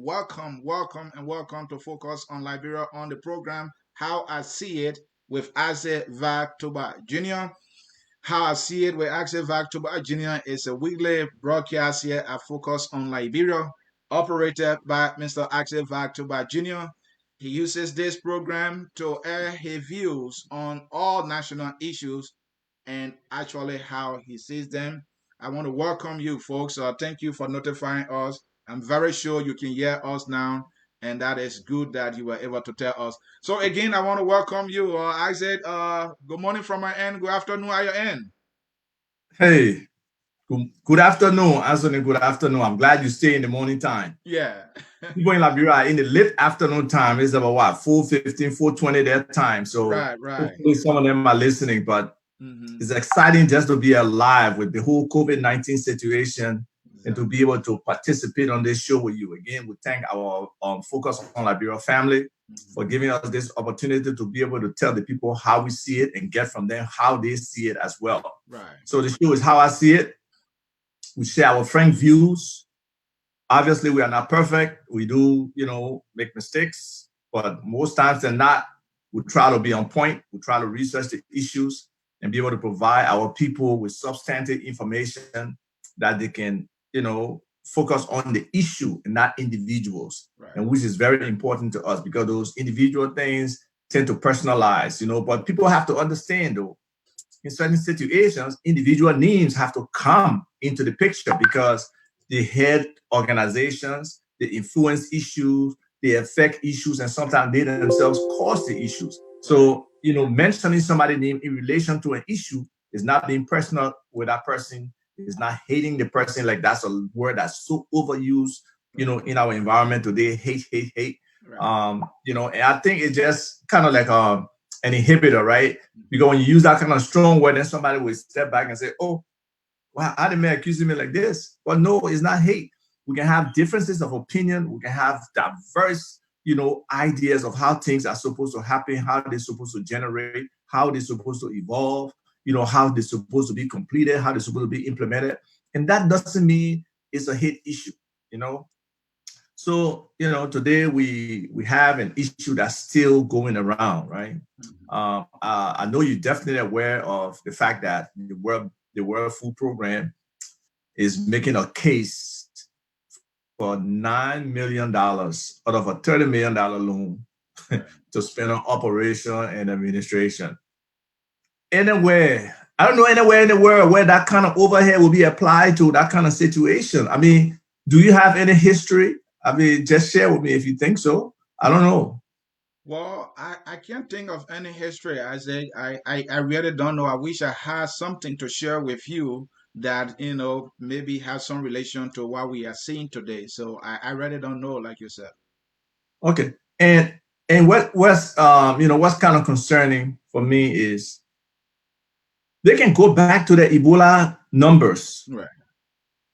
welcome, welcome, and welcome to Focus on Liberia on the program How I See It with Vah Tukpah Jr. How I See It with Vah Tukpah Jr. is a weekly broadcast here at Focus on Liberia, operated by Mr. Vah Tukpah Jr. He uses this program to air his views on all national issues and actually how he sees them. I want to welcome you, folks. Thank you for notifying us. I'm very sure you can hear us now, and that is good that you were able to tell us. So again, I want to welcome you. I said, good morning from my end. Good afternoon at your end. Hey, good afternoon, Ansony. Good afternoon. I'm glad you stay in the morning time. Yeah. People in Liberia are in the late afternoon time. It's about what, 4:15, 4:20 their time. So right. hopefully some of them are listening, but it's exciting just to be alive with the whole COVID-19 situation and to be able to participate on this show with you. Again, we thank our Focus on Liberia family for giving us this opportunity to be able to tell the people how we see it and get from them how they see it as well. Right. So the show is How I See It. We share our frank views. Obviously, we are not perfect. We do, make mistakes, but most times than not, we try to be on point. We try to research the issues and be able to provide our people with substantive information that they can, focus on the issue and not individuals, right. And which is very important to us because those individual things tend to personalize, but people have to understand though, in certain situations, individual names have to come into the picture because they head organizations, they influence issues, they affect issues, and sometimes they themselves cause the issues. So, mentioning somebody's name in relation to an issue is not being personal with that person, is not hating the person. Like that's a word that's so overused, in our environment today, hate. Right. And I think it's just kind of like an inhibitor, right? Because when you use that kind of strong word, then somebody will step back and say, oh, wow, how did man accusing me like this? Well, no, it's not hate. We can have differences of opinion. We can have diverse, ideas of how things are supposed to happen, how they're supposed to generate, how they're supposed to evolve, how they're supposed to be completed, how they're supposed to be implemented. And that doesn't mean it's a hate issue, So, today we have an issue that's still going around, right? I know you're definitely aware of the fact that the World Food Program is making a case for $9 million out of a $30 million loan to spend on operation and administration. Anywhere, I don't know anywhere in the world where that kind of overhead will be applied to that kind of situation. I mean, do you have any history? I mean, just share with me if you think so. I don't know. Well, I can't think of any history, Isaac. I really don't know. I wish I had something to share with you that, maybe has some relation to what we are seeing today. So I really don't know, like you said. Okay. And what's what's kind of concerning for me is they can go back to the Ebola numbers. Right.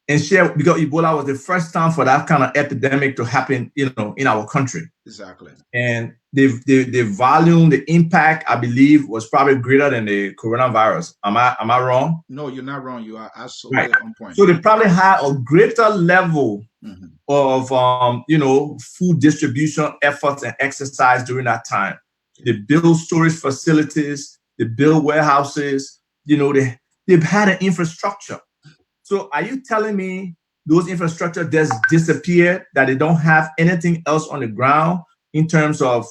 And share, because Ebola was the first time for that kind of epidemic to happen, in our country. Exactly. And the volume, the impact, I believe, was probably greater than the coronavirus. Am I wrong? No, you're not wrong. You are absolutely on point. So they probably had a greater level of food distribution efforts and exercise during that time. They built storage facilities, they built warehouses, they've had an infrastructure. So are you telling me those infrastructure just disappeared, that they don't have anything else on the ground in terms of,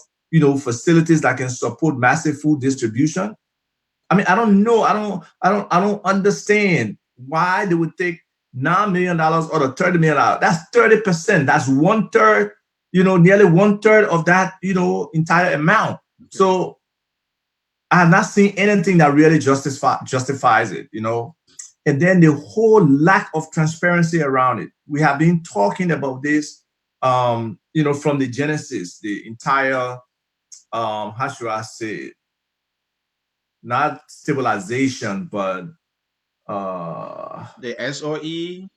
facilities that can support massive food distribution? I mean, I don't know. I don't understand why they would take $9 million or the $30 million. That's 30%. That's 1/3, nearly 1/3 of that, entire amount. So I have not seen anything that really justifies it, And then the whole lack of transparency around it. We have been talking about this, from the genesis, the entire, how should I say it? Not stabilization, but the SOE.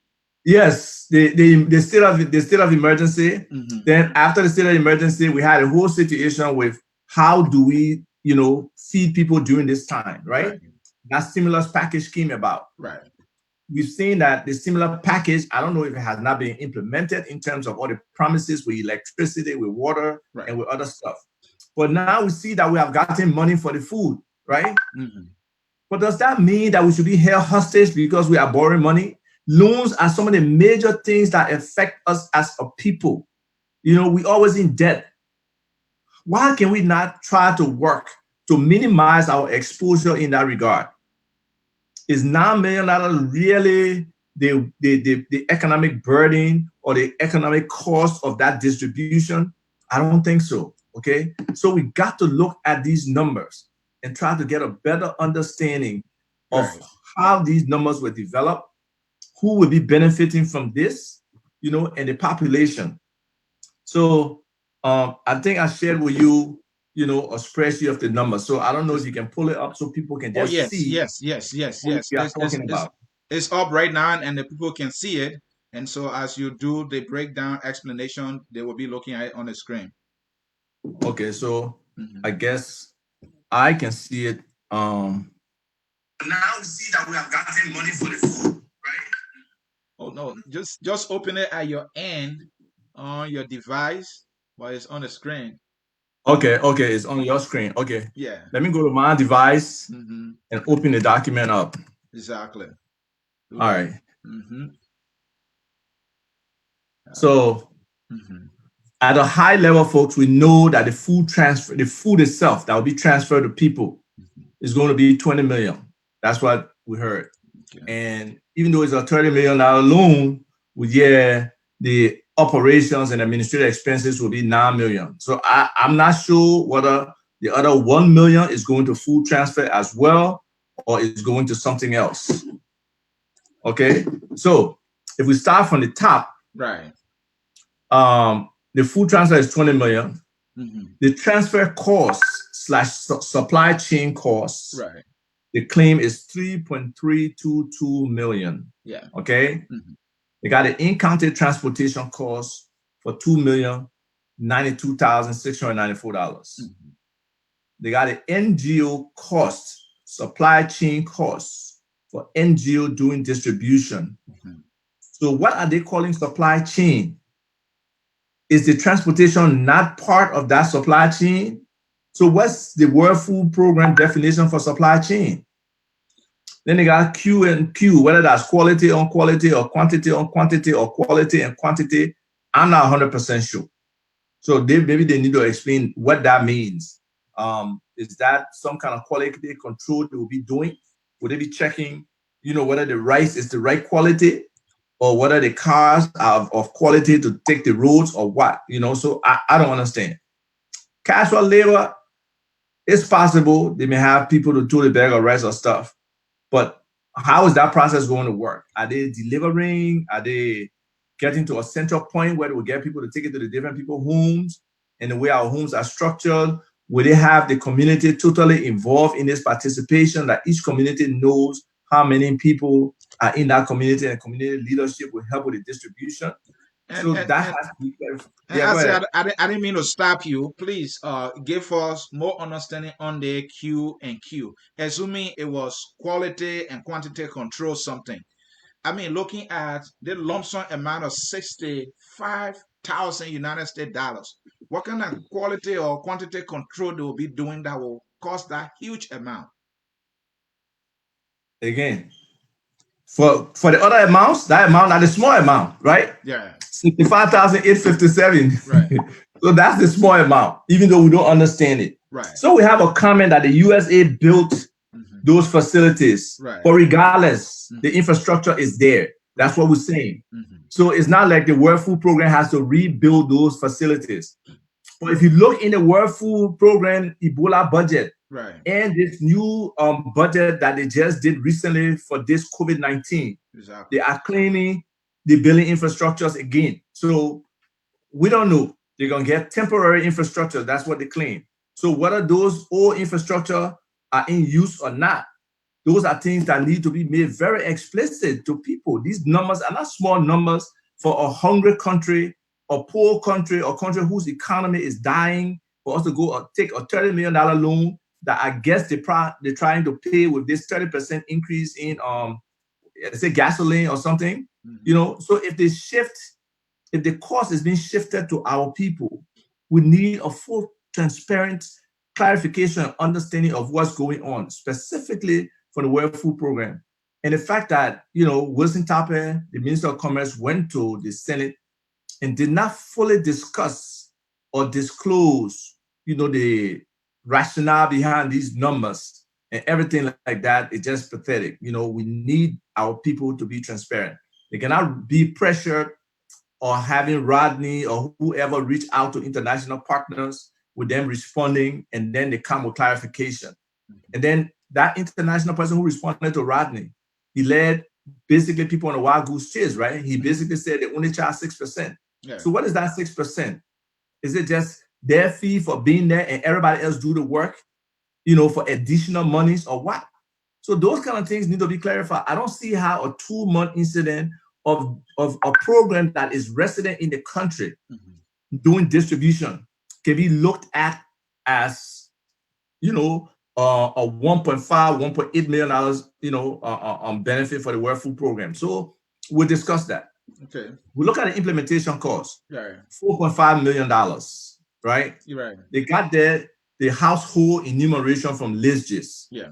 Yes, the state of emergency. Then after the state of emergency, we had a whole situation with how do we, feed people during this time, right? That stimulus package came about. Right. we've seen that the similar package, I don't know if it has not been implemented in terms of all the promises with electricity, with water, and with other stuff. But now we see that we have gotten money for the food, right? But does that mean that we should be held hostage because we are borrowing money? Loans are some of the major things that affect us as a people. You know, we always in debt. Why can we not try to work to minimize our exposure in that regard? Is $9 million really the economic burden or the economic cost of that distribution? I don't think so. Okay. So we got to look at these numbers and try to get a better understanding of how these numbers were developed, who will be benefiting from this, you know, and the population. So I think I shared with you, you know, a spreadsheet of the numbers. So I don't know if you can pull it up so people can just see what we are talking about. It's up right now, and the people can see it. And so as you do the breakdown explanation, they will be looking at it on the screen. Okay, so I guess I can see it. Now we see that we have gotten money for the food, right? Oh no, just open it at your end on your device, but it's on the screen. Okay, it's on your screen. Okay. Yeah. Let me go to my device and open the document up. Exactly. All right. So at a high level, folks, we know that the food itself that will be transferred to people is going to be 20 million. That's what we heard. And even though it's a $30 million loan, the operations and administrative expenses will be 9 million. So I'm not sure whether the other 1 million is going to food transfer as well, or is going to something else. Okay, so if we start from the top, right? The food transfer is 20 million. The transfer costs / supply chain costs, right? The claim is 3.322 million. Yeah. Okay. They got an in-county transportation cost for $2,092,694. They got an NGO cost, supply chain costs for NGO doing distribution. So what are they calling supply chain? Is the transportation not part of that supply chain? So what's the World Food Program definition for supply chain? Then they got Q and Q, whether that's quality on quality or quantity on quantity or quality and quantity. I'm not 100% sure. So maybe they need to explain what that means. Is that some kind of quality control they will be doing? Would they be checking, you know, whether the rice is the right quality or whether the cars are of quality to take the roads or what, you know? So I don't understand. Casual labor, it's possible they may have people to do the bag of rice or stuff. But how is that process going to work? Are they delivering? Are they getting to a central point where they will get people to take it to the different people's homes? And the way our homes are structured, will they have the community totally involved in this participation, that each community knows how many people are in that community, and community leadership will help with the distribution? So that has to be clarified. I didn't mean to stop you. Please give us more understanding on the Q and Q. Assuming it was quality and quantity control something. I mean, looking at the lump sum amount of 65,000 United States dollars. What kind of quality or quantity control they will be doing that will cost that huge amount? Again, for the other amounts, that amount are the small amount, right? Yeah. 65,857. Right. So that's the small amount, even though we don't understand it. Right. So we have a comment that the USA built those facilities, but regardless, the infrastructure is there. That's what we're saying. So it's not like the World Food Program has to rebuild those facilities. But if you look in the World Food Program Ebola budget, and this new budget that they just did recently for this COVID-19, they are claiming the building infrastructures again. So we don't know. They're going to get temporary infrastructure. That's what they claim. So whether those old infrastructure are in use or not, those are things that need to be made very explicit to people. These numbers are not small numbers for a hungry country, a poor country, a country whose economy is dying, for us to go take a $30 million loan that I guess they're trying to pay with this 30% increase in say gasoline or something, so if the cost is being shifted to our people, we need a full, transparent clarification and understanding of what's going on, specifically for the World Food Program. And the fact that, Wilson Tapper, the Minister of Commerce, went to the Senate and did not fully discuss or disclose, the rationale behind these numbers and everything like that, is just pathetic. We need our people to be transparent. They cannot be pressured or having Rodney or whoever reach out to international partners with them responding, and then they come with clarification. And then that international person who responded to Rodney, he led basically people on a wild goose chase, right? He basically said they only charge 6%. Yeah. So what is that 6%? Is it just their fee for being there and everybody else do the work, for additional monies or what? So those kind of things need to be clarified. I don't see how a 2-month incident of a program that is resident in the country doing distribution can be looked at as, a 1.5, $1.8 million, benefit for the World Food Program. So we'll discuss that. Okay. We look at the implementation cost, $4.5 million, right? You're right. They got the household enumeration from LISGIS. Yeah.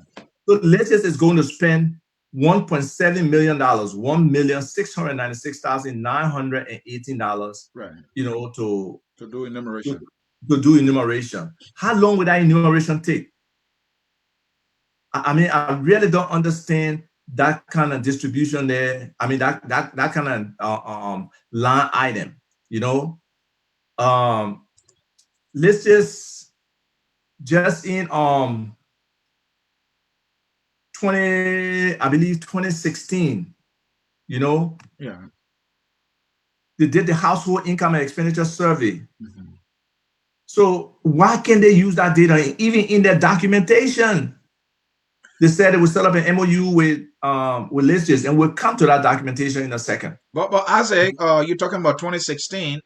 So LISGIS is going to spend $1.7 million, $1,696,918, right? To do enumeration. To do enumeration. How long would that enumeration take? I mean, I really don't understand that kind of distribution there. I mean, that kind of line item. Let's just in 2016, yeah, they did the household income and expenditure survey. So why can't they use that data? Even in their documentation, they said they would set up an MOU with LISGIS, and we'll come to that documentation in a second. But Isaac, you're talking about 2016.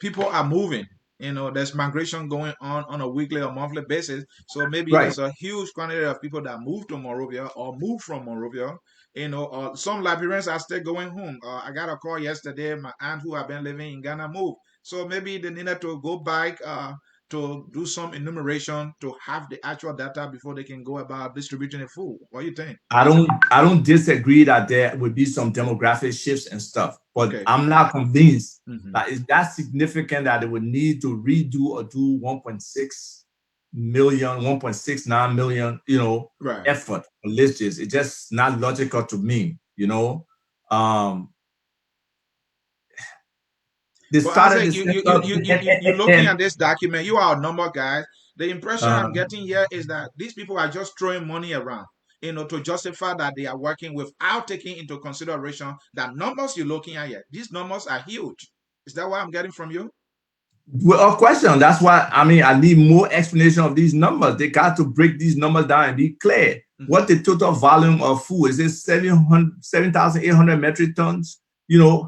People are moving. There's migration going on a weekly or monthly basis. So maybe there's a huge quantity of people that move to Monrovia or move from Monrovia. Some Liberians are still going home. I got a call yesterday. My aunt who have been living in Ghana moved. So maybe they needed to go back to do some enumeration to have the actual data before they can go about distributing the food. What do you think? I don't disagree that there would be some demographic shifts and stuff, but I'm not convinced that it's that significant that they would need to redo or do 1.6 million, 1.69 million, effort for LISGIS. It's just not logical to me, You're looking at this document. You are a number guy. The impression I'm getting here is that these people are just throwing money around, to justify that they are working without taking into consideration that numbers you're looking at here. These numbers are huge. Is that what I'm getting from you? Well, a question. That's why I need more explanation of these numbers. They got to break these numbers down and be clear. What the total volume of food is? It 7,800 metric tons?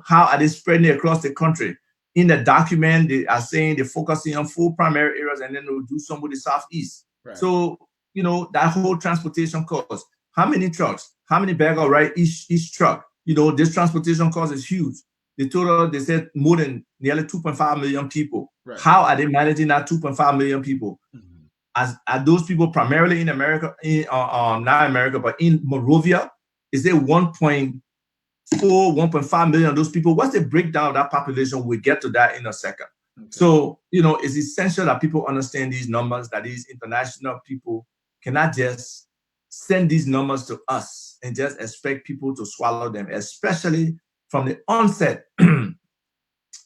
How are they spreading it across the country? In the document, they are saying they're focusing on 4 primary areas, and then they'll do some with the Southeast. Right. So, that whole transportation cost. How many trucks? How many bags are right each truck? This transportation cost is huge. The total, they said more than nearly 2.5 million people. Right. How are they managing that 2.5 million people? Are those people primarily in America, not America, but in Monrovia? Is there 1.5 million of those people? What's the breakdown of that population? We'll get to that in a second. Okay. So, it's essential that people understand these numbers, that these international people cannot just send these numbers to us and just expect people to swallow them, especially from the onset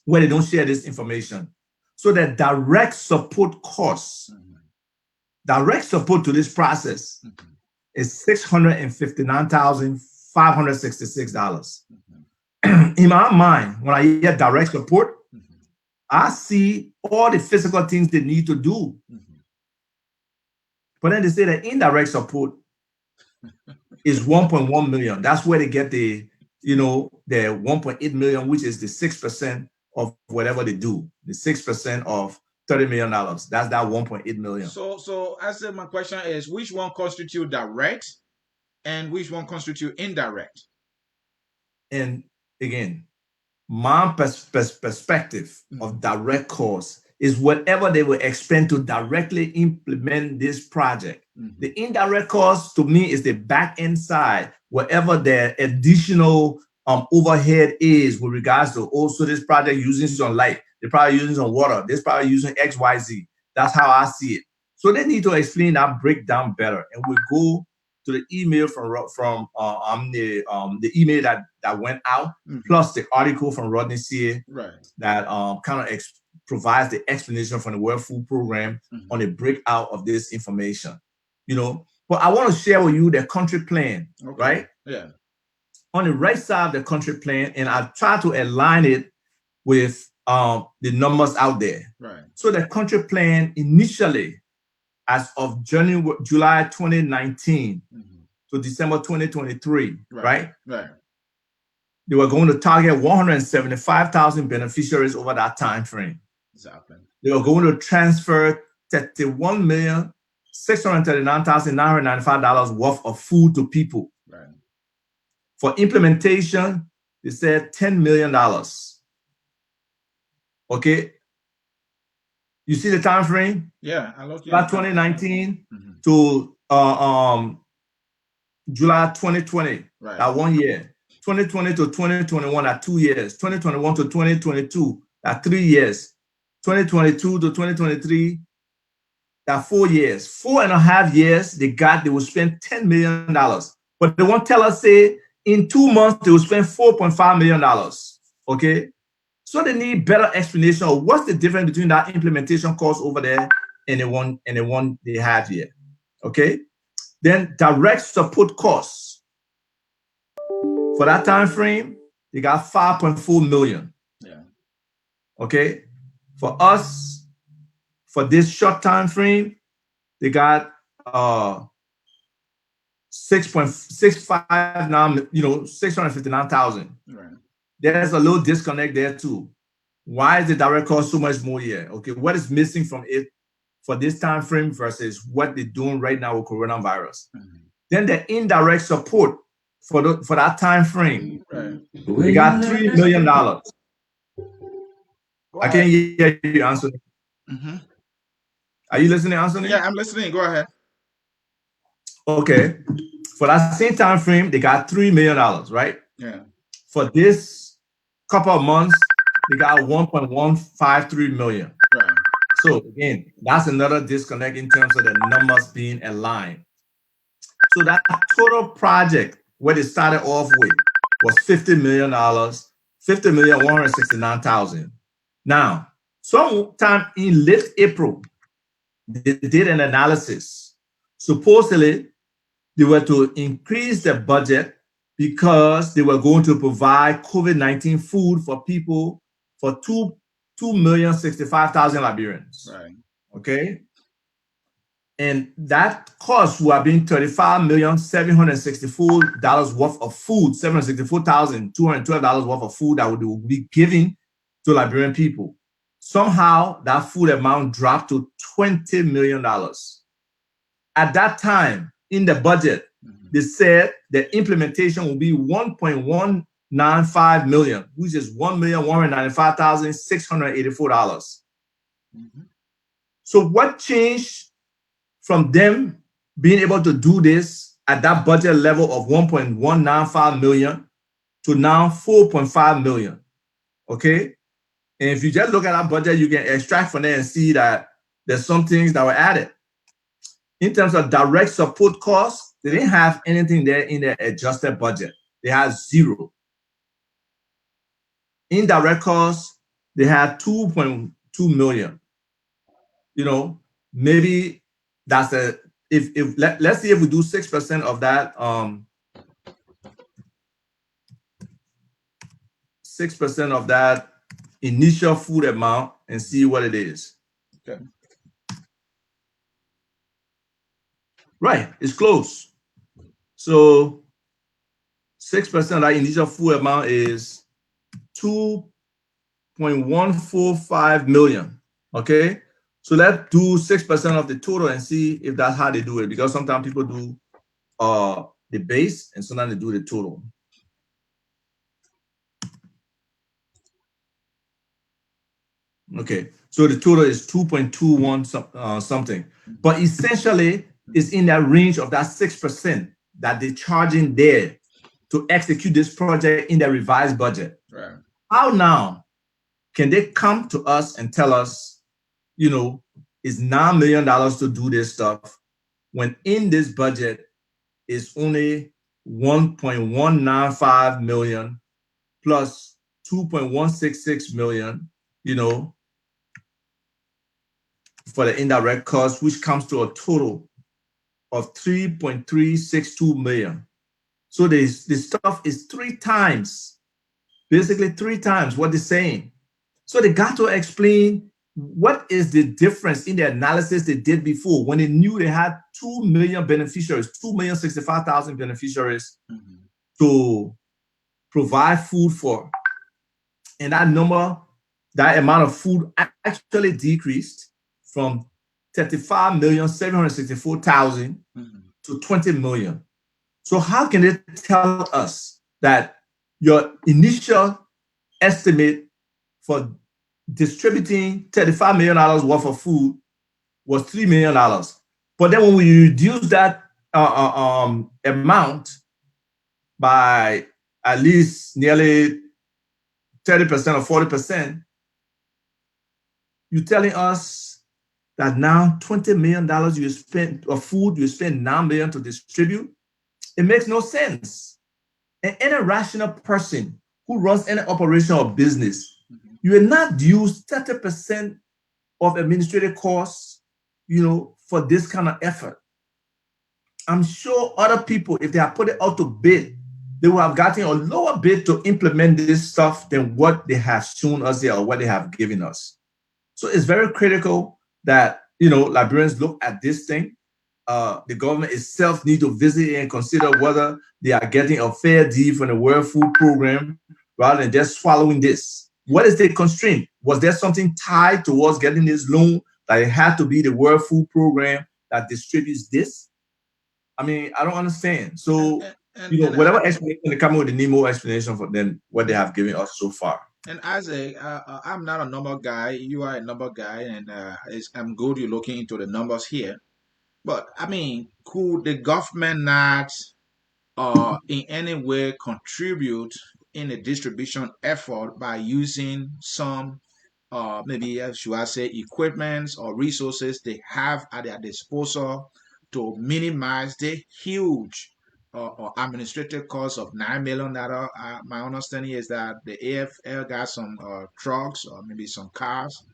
where they don't share this information. So the direct support costs, direct support to this process is $659,566. In my mind, when I hear direct support, I see all the physical things they need to do. But then they say that indirect support is 1.1 million. That's where they get the 1.8 million, which is the 6% of whatever they do. The 6% of $30 million. That's that 1.8 million. So I said, my question is, which one constitute direct and which one constitute indirect? And again, my perspective of direct costs is whatever they will expend to directly implement this project. The indirect cost to me is the back end side, whatever the additional overhead is with regards to also this project using some light, they're probably using some water, this probably using XYZ. That's how I see it. So they need to explain that breakdown better. And we go to the email from the email that went out, plus the article from Rodney Sieh, that kind of provides the explanation from the World Food Program on the breakout of this information. You know, but I want to share with you the country plan, right? Yeah. On the right side of the country plan, and I try to align it with the numbers out there. Right. So the country plan initially, as of July 2019 to December 2023, right? Right. They were going to target 175,000 beneficiaries over that time frame. Exactly. They were going to transfer $31,639,995 worth of food to people. Right. For implementation, they said $10 million. Okay. You see the time frame? Yeah, I look at 2019 to July 2020. Right. That 1 year. 2020 to 2021 at 2 years. 2021 to 2022 at 3 years. 2022 to 2023 at 4 years. 4.5 years they will spend $10 million. But they won't tell us, say, in 2 months they will spend $4.5 million. Okay. So they need better explanation of what's the difference between that implementation cost over there and the one they have here. Okay. Then direct support costs. For that time frame, they got 5.4 million. Yeah. Okay. For us, for this short time frame, they got 6.659, 659,000. Right. There's a little disconnect there too. Why is the direct cost so much more here? Okay, what is missing from it for this time frame versus what they're doing right now with coronavirus? Then the indirect support for that time frame, we got $3 million. I can't hear you, Ansony. Are you listening, Ansony? Yeah, I'm listening. Go ahead. Okay. For that same time frame, they got $3 million, right? Yeah. For this couple of months, they got 1.153 million. Right. So again, that's another disconnect in terms of the numbers being aligned. So that total project, what it started off with, was $50 million, $50,169,000. Now, sometime in late April, they did an analysis. Supposedly, they were to increase the budget because they were going to provide COVID-19 food for people for 2,065,000 Liberians. Right. Okay. And that cost would have been $35,764 worth of food, $764,212 worth of food that would be given to Liberian people. Somehow that food amount dropped to $20 million. At that time in the budget, they said the implementation will be 1.195 million, which is $1,195,684. So what changed from them being able to do this at that budget level of 1.195 million to now 4.5 million? Okay. And if you just look at that budget, you can extract from there and see that there's some things that were added. In terms of direct support costs, they didn't have anything there in their adjusted budget. They had zero. Indirect costs, they had 2.2 million. Maybe that's let's see if we do 6% of that, 6% of that initial food amount and see what it is. Okay. Right, it's close. So 6% of that initial food amount is 2.145 million. Okay, so let's do 6% of the total and see if that's how they do it, because sometimes people do the base and sometimes they do the total. Okay, so the total is 2.21 something, but essentially it's in that range of that 6% that they're charging there to execute this project in their revised budget. Right. How now can they come to us and tell us, it's $9 million to do this stuff when in this budget is only 1.195 million plus 2.166 million, for the indirect cost, which comes to a total of 3.362 million. So this stuff is basically three times what they're saying. So they got to explain what is the difference in the analysis they did before when they knew they had 2 million beneficiaries, 2,065,000 beneficiaries to provide food for. And that amount of food actually decreased from 35,764,000 to 20 million. So how can they tell us that your initial estimate for distributing $35 million worth of food was $3 million? But then when we reduce that amount by at least nearly 30% or 40%, you're telling us that now $20 million you spend of food, you spend $9 million to distribute. It makes no sense. And any rational person who runs any operation or business, you will not use 30% of administrative costs, for this kind of effort. I'm sure other people, if they have put it out to bid, they will have gotten a lower bid to implement this stuff than what they have shown us here or what they have given us. So it's very critical that, Liberians look at this thing. The government itself need to visit and consider whether they are getting a fair deal from the World Food Program rather than just swallowing this. What is the constraint? Was there something tied towards getting this loan that it had to be the World Food Program that distributes this? I mean, I don't understand. So, whatever explanation they come with, the Nemo explanation for them, what they have given us so far. And I'm not a number guy. You are a number guy, and I'm good you're looking into the numbers here. But I mean, could the government not in any way contribute in a distribution effort by using some maybe should I say equipments or resources they have at their disposal to minimize the huge or administrative cost of $9 million? My understanding is that the AFL got some trucks or maybe some cars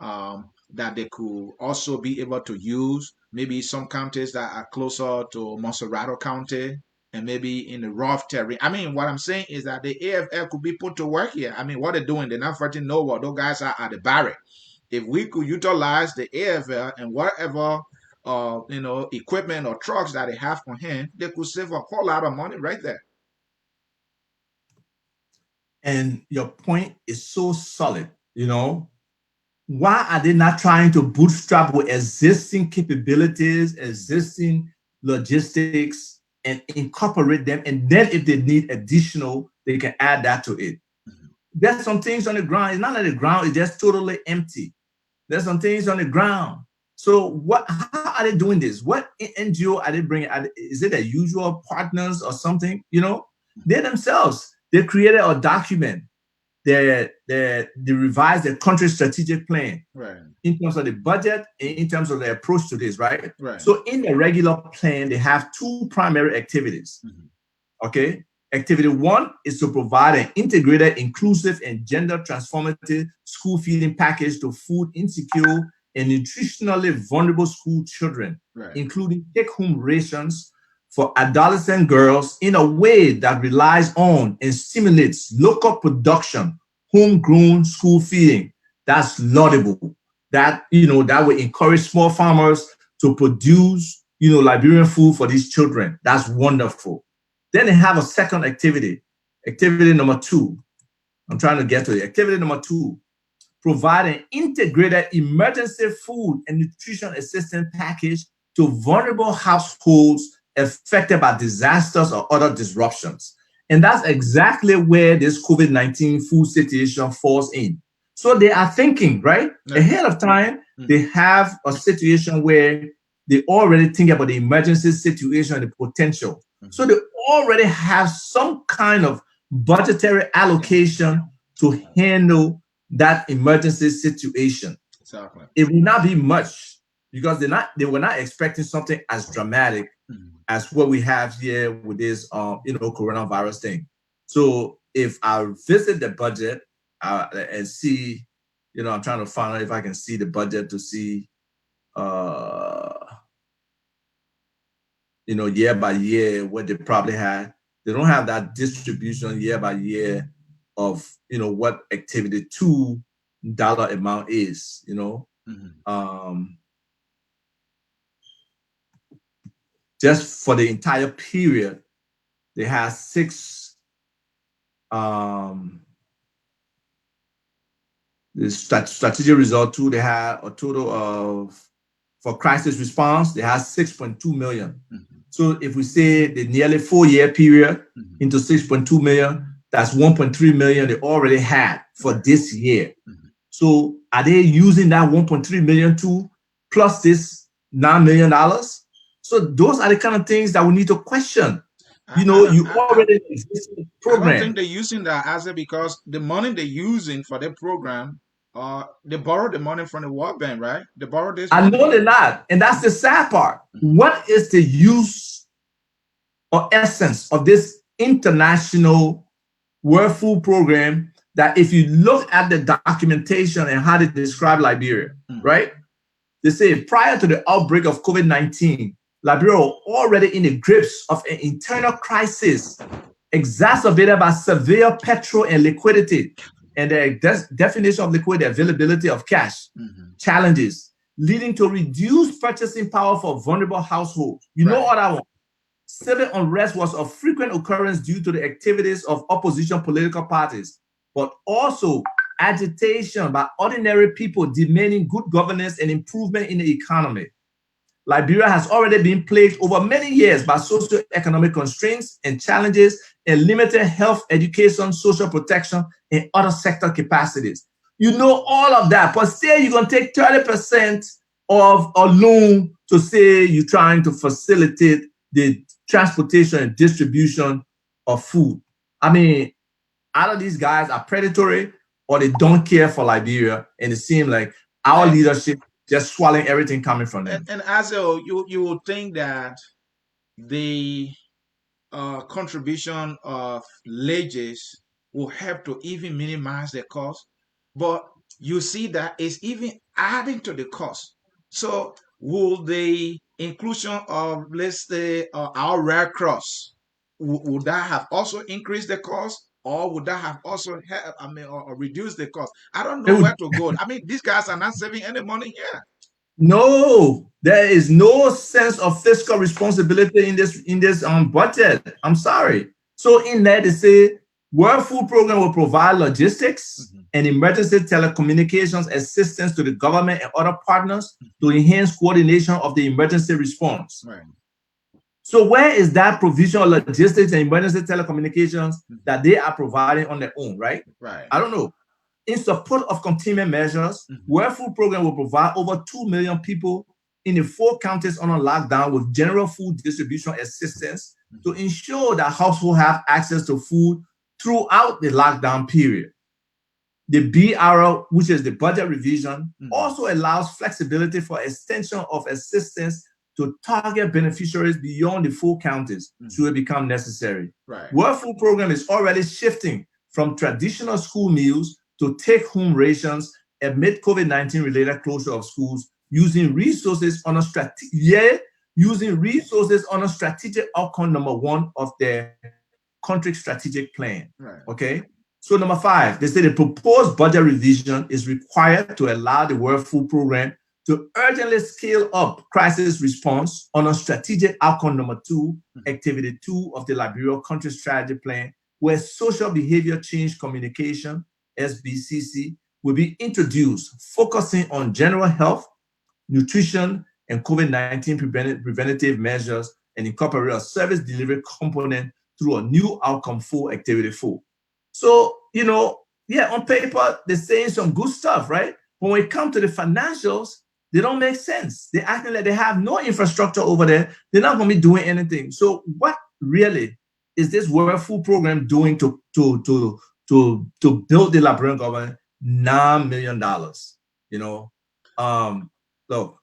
that they could also be able to use. Maybe some counties that are closer to Monserrate County and maybe in the rough terrain. I mean, what I'm saying is that the AFL could be put to work here. I mean, what they're doing, they're not fighting nowhere. Those guys are at the barrack. If we could utilize the AFL and whatever equipment or trucks that they have on hand, they could save a whole lot of money right there. And your point is so solid, Why are they not trying to bootstrap with existing capabilities, existing logistics, and incorporate them? And then if they need additional, they can add that to it. There's some things on the ground. It's not that the ground is just totally empty. There's some things on the ground. So how are they doing this? What NGO are they bringing? Is it their usual partners or something? They themselves, they created a document. They revised their country strategic plan, right, in terms of the budget and in terms of the approach to this, right? Right. So in the regular plan, they have two primary activities. Okay. Activity one is to provide an integrated, inclusive, and gender transformative school feeding package to food insecure and nutritionally vulnerable school children, right, including take-home rations for adolescent girls in a way that relies on and stimulates local production, homegrown school feeding. That's laudable. That will encourage small farmers to produce, Liberian food for these children. That's wonderful. Then they have a second activity. Activity number 2. I'm trying to get to it. Activity number 2. Provide an integrated emergency food and nutrition assistance package to vulnerable households affected by disasters or other disruptions. And that's exactly where this COVID-19 food situation falls in. So they are thinking, right? Ahead of time, they have a situation where they already think about the emergency situation and the potential. So they already have some kind of budgetary allocation to handle that emergency situation. Exactly. It will not be much because they were not expecting something as dramatic as what we have here with this coronavirus thing. So if I visit the budget and see, I'm trying to find out if I can see the budget to see year by year what they probably had. They don't have that distribution year by year of what activity $2 amount is, just for the entire period, they have six the strategic result too. They had a total of, for crisis response, they had 6.2 million. So if we say the nearly 4-year period into 6.2 million, that's 1.3 million they already had for this year. So are they using that 1.3 million too, plus this $9 million? So those are the kind of things that we need to question. You already existing program. I don't think they're using that as because the money they're using for the program, they borrowed the money from the World Bank, right? They borrowed this money. I know they're not. And that's the sad part. What is the use or essence of this international World Food Program that if you look at the documentation and how they describe Liberia, right? They say prior to the outbreak of COVID-19, Liberia was already in the grips of an internal crisis exacerbated by severe petrol and liquidity and the definition of liquidity, availability of cash, challenges, leading to reduced purchasing power for vulnerable households. You know what I want? Civil unrest was of frequent occurrence due to the activities of opposition political parties, but also agitation by ordinary people demanding good governance and improvement in the economy. Liberia has already been plagued over many years by socio-economic constraints and challenges and limited health, education, social protection, and other sector capacities. You know all of that, but say you're going to take 30% of a loan to say you're trying to facilitate the transportation and distribution of food. I mean, either these guys are predatory or they don't care for Liberia, and it seems like our leadership just swallowing everything coming from them. And as you would think that the contribution of legacies will help to even minimize the cost, but you see that it's even adding to the cost. So will the inclusion of, let's say, our Red Cross, would that have also increased the cost, or would that have also helped, or reduced the cost? I don't know where to go. I mean, these guys are not saving any money here. No, there is no sense of fiscal responsibility in this budget. I'm sorry. So in there they say World Food Program will provide logistics and emergency telecommunications assistance to the government and other partners to enhance coordination of the emergency response. Right. So where is that provision of logistics and emergency telecommunications that they are providing on their own, right? Right. I don't know. In support of containment measures, World Food Program will provide over 2 million people in the 4 counties on a lockdown with general food distribution assistance to ensure that households have access to food throughout the lockdown period. The BR, which is the budget revision, also allows flexibility for extension of assistance to target beneficiaries beyond the 4 counties should it become necessary. Right. World Food Program is already shifting from traditional school meals to take-home rations amid COVID-19 related closure of schools, using resources on a strategic outcome number 1 of their country strategic plan. Right. Okay. So number 5, they say the proposed budget revision is required to allow the World Food Program to urgently scale up crisis response on a strategic outcome number 2, activity 2 of the Liberia country strategy plan, where social behavior change communication, SBCC, will be introduced, focusing on general health, nutrition, and COVID-19 preventative measures, and incorporate a service delivery component through a new outcome 4, activity 4. So, yeah, on paper, they're saying some good stuff, right? But when it comes to the financials, they don't make sense. They're acting like they have no infrastructure over there. They're not going to be doing anything. So what really is this World Food Program doing to build the Liberian government $9 million? You know, look,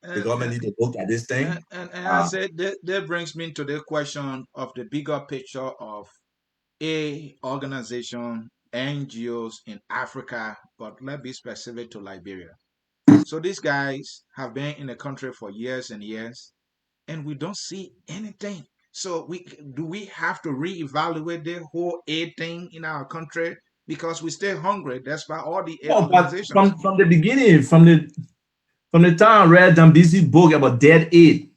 the And, government and, need to look at this thing. and I said that brings me to the question of the bigger picture of a organization, NGOs in Africa, but let's be specific to Liberia. So these guys have been in the country for years and years, and we don't see anything. So we have to reevaluate the whole aid thing in our country because we stay hungry despite all the aid Oh, but organizations. from the beginning, from the time I read Dambisi's book about dead aid,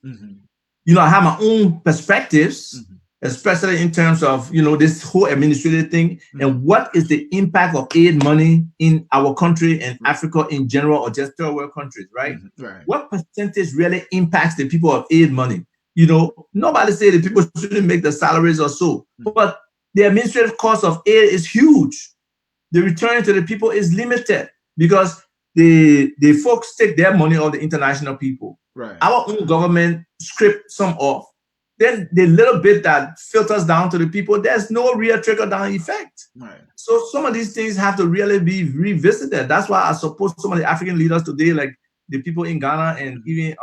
you know, I have my own perspectives, especially in terms of, you know, this whole administrative thing and what is the impact of aid money in our country and Africa in general, or just third world countries, right? Right. What percentage really impacts the people of aid money? You know, nobody say that people shouldn't make the salaries or so, but the administrative cost of aid is huge. The return to the people is limited because the folks take their money off the international people. Right. Our own government scrape some off. Then the little bit that filters down to the people, there's no real trickle down effect. Right. So some of these things have to really be revisited. That's why I suppose some of the African leaders today, like the people in Ghana and even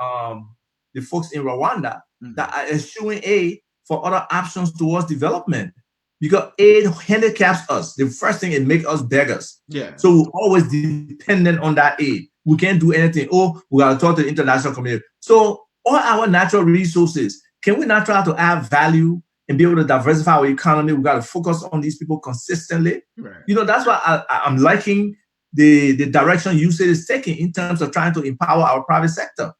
the folks in Rwanda, that are eschewing aid for other options towards development. Because aid handicaps us. The first thing, it makes us beggars. Yeah. So we're always dependent on that aid. We can't do anything. Oh, we got to talk to the international community. So all our natural resources, can we not try to add value and be able to diversify our economy? We got to focus on these people consistently. Right. You know, that's why I'm liking the direction you said is taking in terms of trying to empower our private sector.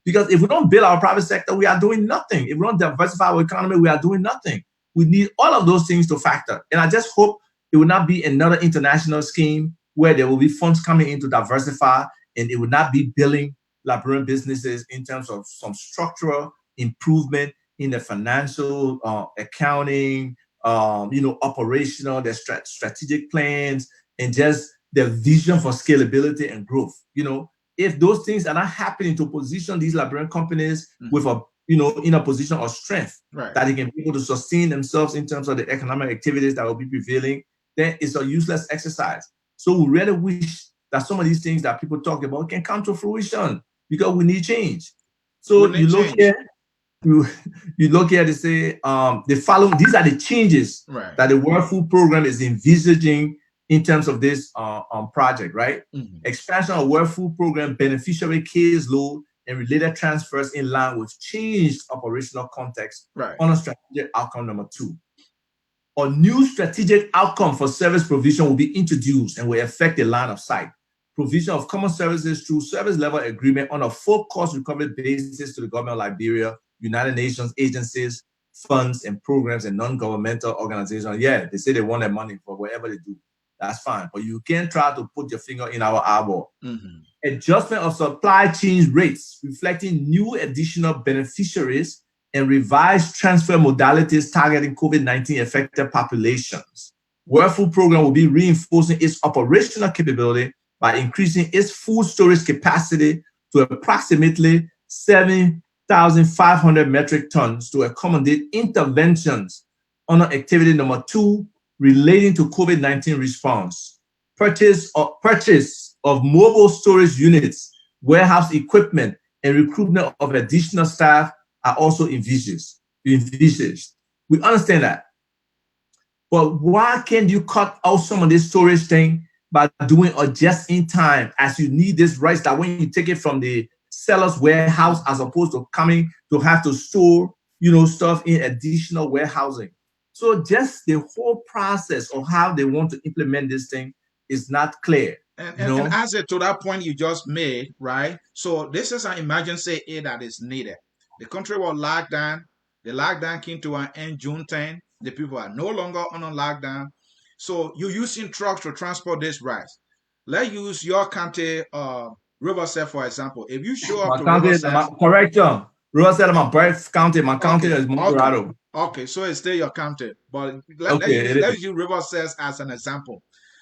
Because if we don't build our private sector, we are doing nothing. If we don't diversify our economy, we are doing nothing. We need all of those things to factor. And I just hope it will not be another international scheme where there will be funds coming in to diversify, and it will not be billing Liberian businesses in terms of some structural improvement in the financial, accounting, you know, operational, their strategic plans, and just their vision for scalability and growth. You know, if those things are not happening to position these Liberian companies with a, you know, in a position of strength, right, that they can be able to sustain themselves in terms of the economic activities that will be prevailing, then it's a useless exercise. So we really wish that some of these things that people talk about can come to fruition, because we need change. So you look here, you look here to say the following, these are the changes that the World Food Program is envisaging in terms of this project, right? Expansion of World Food Program beneficiary caseload and related transfers in line with changed operational context on a strategic outcome number 2. A new strategic outcome for service provision will be introduced and will affect the line of sight. Provision of common services through service level agreement on a full cost recovery basis to the government of Liberia, United Nations agencies, funds and programs, and non-governmental organizations. Yeah, they say they want their money for whatever they do. That's fine. But you can't try to put your finger in our eyeball. Adjustment of supply chain rates, reflecting new additional beneficiaries and revised transfer modalities targeting COVID-19 affected populations. World Food Program will be reinforcing its operational capability by increasing its food storage capacity to approximately 7,500 metric tons to accommodate interventions under activity number 2 relating to COVID-19 response. Purchase of mobile storage units, warehouse equipment, and recruitment of additional staff are also envisaged. We understand that. But why can't you cut out some of this storage thing by doing a just-in-time, as you need this rice that when you take it from the seller's warehouse, as opposed to coming to have to store, you know, stuff in additional warehousing. So just the whole process of how they want to implement this thing is not clear. And as to that point you just made, right? So this is an emergency aid that is needed. The country was locked down. The lockdown came to an end June 10. The people are no longer on a lockdown. So you're using trucks to transport this rice. Let's use your county, Riverside, for example. If you show up to Riverside, correction. Riverside is my birth county. My county is Colorado. Okay, so it's still your county. But let's use Riverside as an example.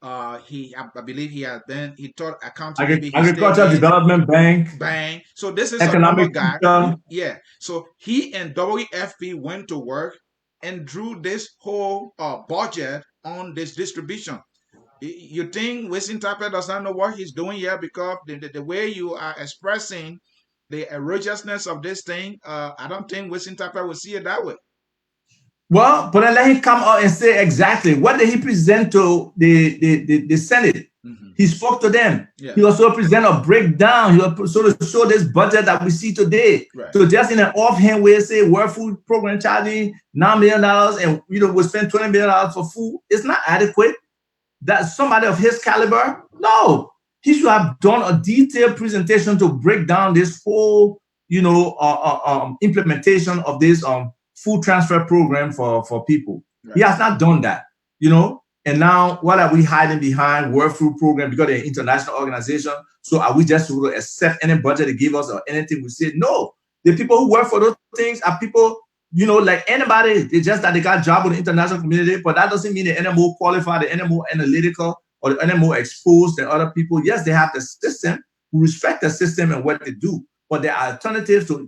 I believe he taught accounting, maybe he stayed Agricultural in Development Bank, bank. So this is a normal economic guy. teacher. Yeah. So he and WFP went to work and drew this whole budget on this distribution. You think Winston Tapper does not know what he's doing here because the way you are expressing the outrageousness of this thing, I don't think Winston Tapper will see it that way. Well, but then let him come out and say exactly what did he present to the Senate. He spoke to them. Yeah. He also present a breakdown. He also show this budget that we see today. Right. So just in an offhand way, say World Food Program charging $9 million and we spend $20 million for food. It's not adequate. That somebody of his caliber, no, he should have done a detailed presentation to break down this whole, implementation of this food transfer program for people. Right. He has not done that, And now, what are we hiding behind World Food Program because they're an international organization? So are we just going to accept any budget they give us or anything we say? No, the people who work for those things are people, like anybody. It's just that they got a job with the international community, but that doesn't mean they're any more qualified, they're any more analytical, or any more exposed than other people. Yes, they have the system. We respect the system and what they do, but there are alternatives to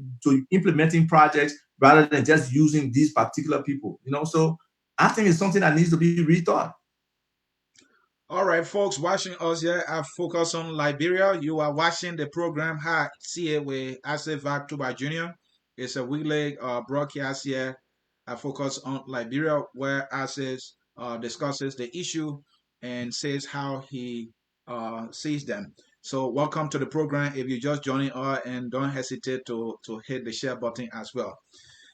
implementing projects rather than just using these particular people. So I think it's something that needs to be rethought. All right, folks watching us here at Focus on Liberia. You are watching the program HOW-I-C-8 with Vah Tukpah Jr. It's a weekly broadcast here at Focus on Liberia where Ase discusses the issue and says how he sees them. So welcome to the program. If you're just joining us, and don't hesitate to hit the share button as well.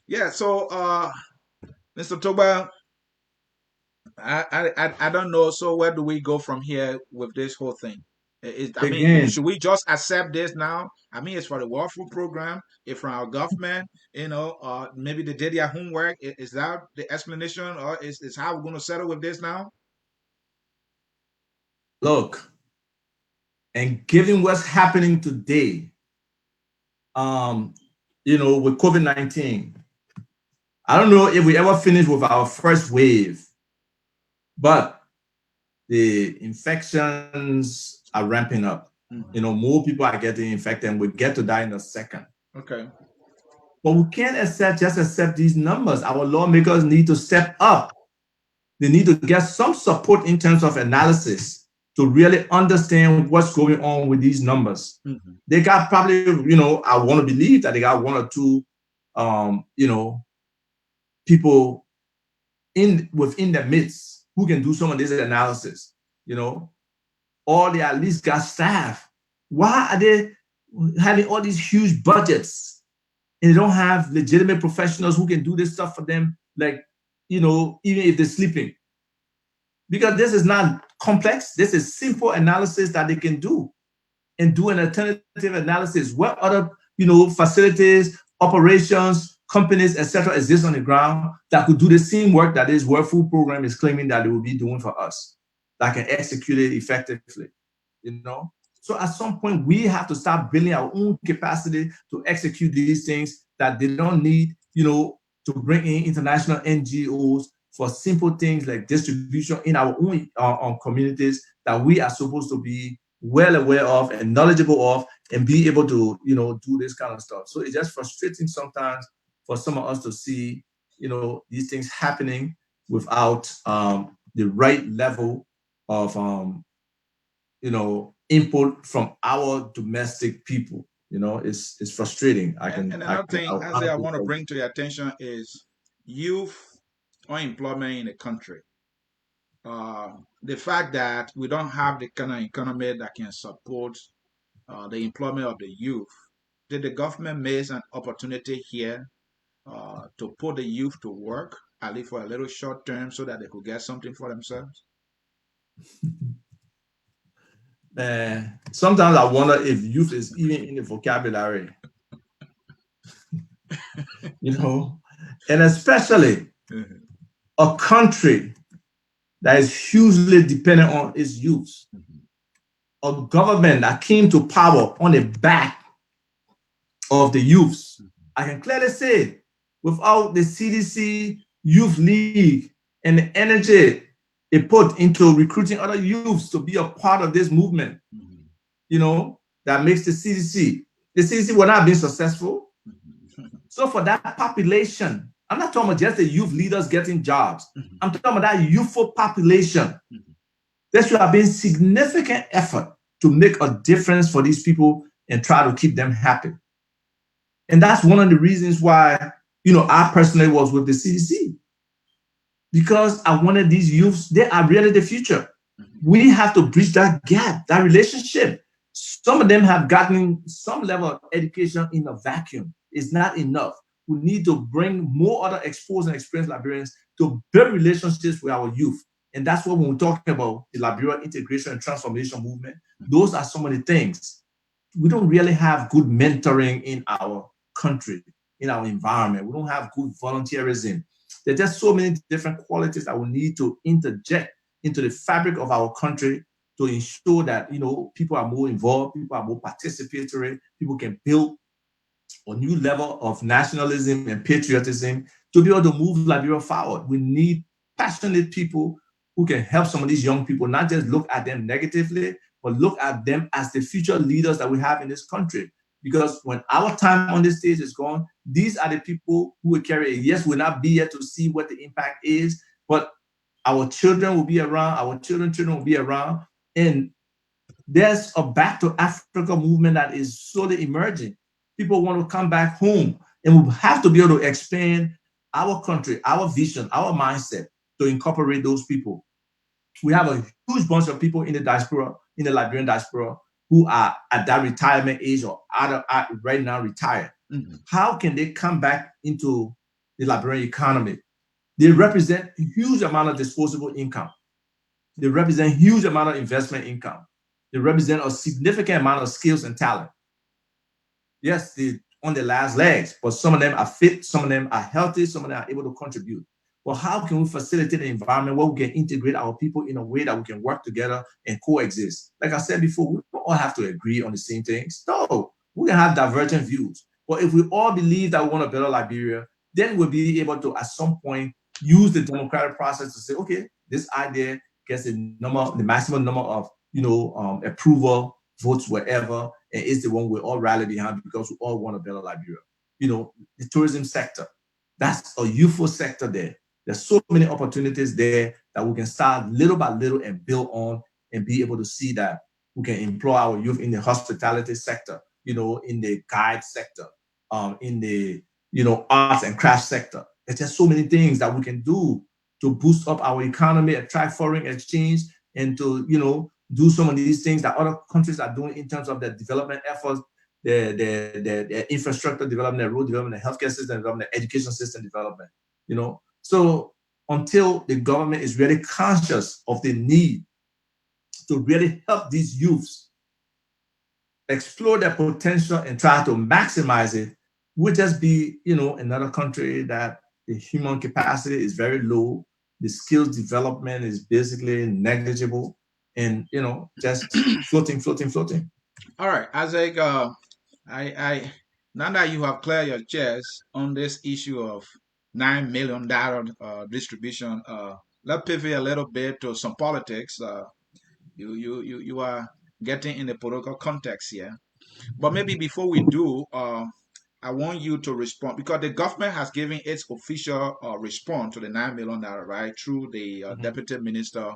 Yeah, so Mr. Tukpah, I don't know. So where do we go from here with this whole thing? Should we just accept this now? I mean, it's for the World Food Program. It's from our government. Maybe they did their homework. Is that the explanation, or is how we're going to settle with this now? Look, and given what's happening today, with COVID-19, I don't know if we ever finish with our first wave, but the infections are ramping up. More people are getting infected, and we get to die in a second. Okay. But we can't just accept these numbers. Our lawmakers need to step up. They need to get some support in terms of analysis to really understand what's going on with these numbers. They got probably, I want to believe that they got one or two, people within their midst who can do some of this analysis, or they at least got staff. Why are they having all these huge budgets and they don't have legitimate professionals who can do this stuff for them, even if they're sleeping? Because this is not complex. This is simple analysis that they can do and do an alternative analysis. What other, facilities, operations, companies, etc., exist on the ground that could do the same work that this World Food Program is claiming that it will be doing for us, that can execute it effectively, So at some point, we have to start building our own capacity to execute these things that they don't need, to bring in international NGOs for simple things like distribution in our own communities that we are supposed to be well aware of and knowledgeable of and be able to, do this kind of stuff. So it's just frustrating sometimes for some of us to see, these things happening without the right level of, input from our domestic people. It's frustrating. Another thing, I want to bring to your attention is youth unemployment in the country. The fact that we don't have the kind of economy that can support the employment of the youth. Did the government miss an opportunity here to put the youth to work, at least for a little short term, so that they could get something for themselves? Sometimes I wonder if youth is even in the vocabulary. And especially a country that is hugely dependent on its youth. A government that came to power on the back of the youths. I can clearly say, without the CDC Youth League and the energy, it put into recruiting other youths to be a part of this movement, that makes the CDC. The CDC will not have been successful. So for that population, I'm not talking about just the youth leaders getting jobs. I'm talking about that youthful population. There should have been significant effort to make a difference for these people and try to keep them happy. And that's one of the reasons why, I personally was with the CDC. Because I wanted these youths, they are really the future. We have to bridge that gap, that relationship. Some of them have gotten some level of education in a vacuum. It's not enough. We need to bring more other exposed and experienced Liberians to build relationships with our youth. And that's what when we're talking about the Liberia integration and transformation movement, those are some of the things. We don't really have good mentoring in our country, in our environment. We don't have good volunteerism. There's just so many different qualities that we need to interject into the fabric of our country to ensure that, people are more involved, people are more participatory, people can build a new level of nationalism and patriotism to be able to move Liberia forward. We need passionate people who can help some of these young people, not just look at them negatively, but look at them as the future leaders that we have in this country. Because when our time on this stage is gone, these are the people who will carry it. Yes, we'll not be here to see what the impact is, but our children will be around, our children's children will be around. And there's a back to Africa movement that is slowly emerging. People want to come back home, and we have to be able to expand our country, our vision, our mindset to incorporate those people. We have a huge bunch of people in the diaspora, in the Liberian diaspora, who are at that retirement age or are right now retired. How can they come back into the Liberian economy? They represent a huge amount of disposable income. They represent a huge amount of investment income. They represent a significant amount of skills and talent. Yes, they're on their last legs, but some of them are fit, some of them are healthy, some of them are able to contribute. Well, how can we facilitate an environment where we can integrate our people in a way that we can work together and coexist? Like I said before, we don't all have to agree on the same things. No, we can have divergent views. But if we all believe that we want a better Liberia, then we'll be able to, at some point, use the democratic process to say, okay, this idea gets the maximum number of, approval votes wherever, and is the one we all rally behind because we all want a better Liberia. The tourism sector, that's a youthful sector there. There's so many opportunities there that we can start little by little and build on and be able to see that we can employ our youth in the hospitality sector, in the guide sector, in the, arts and crafts sector. There's just so many things that we can do to boost up our economy, attract foreign exchange, and to, do some of these things that other countries are doing in terms of their development efforts, their infrastructure development, their road development, their healthcare system development, their education system development, So until the government is really conscious of the need to really help these youths explore their potential and try to maximize it, we'll just be, another country that the human capacity is very low, the skills development is basically negligible, and just floating. All right, Isaac, I now that you have cleared your chest on this issue of $9 million distribution, let's pivot a little bit to some politics. You are getting in the political context here, but maybe before we do, I want you to respond because the government has given its official response to the $9 million, right, through the Deputy Minister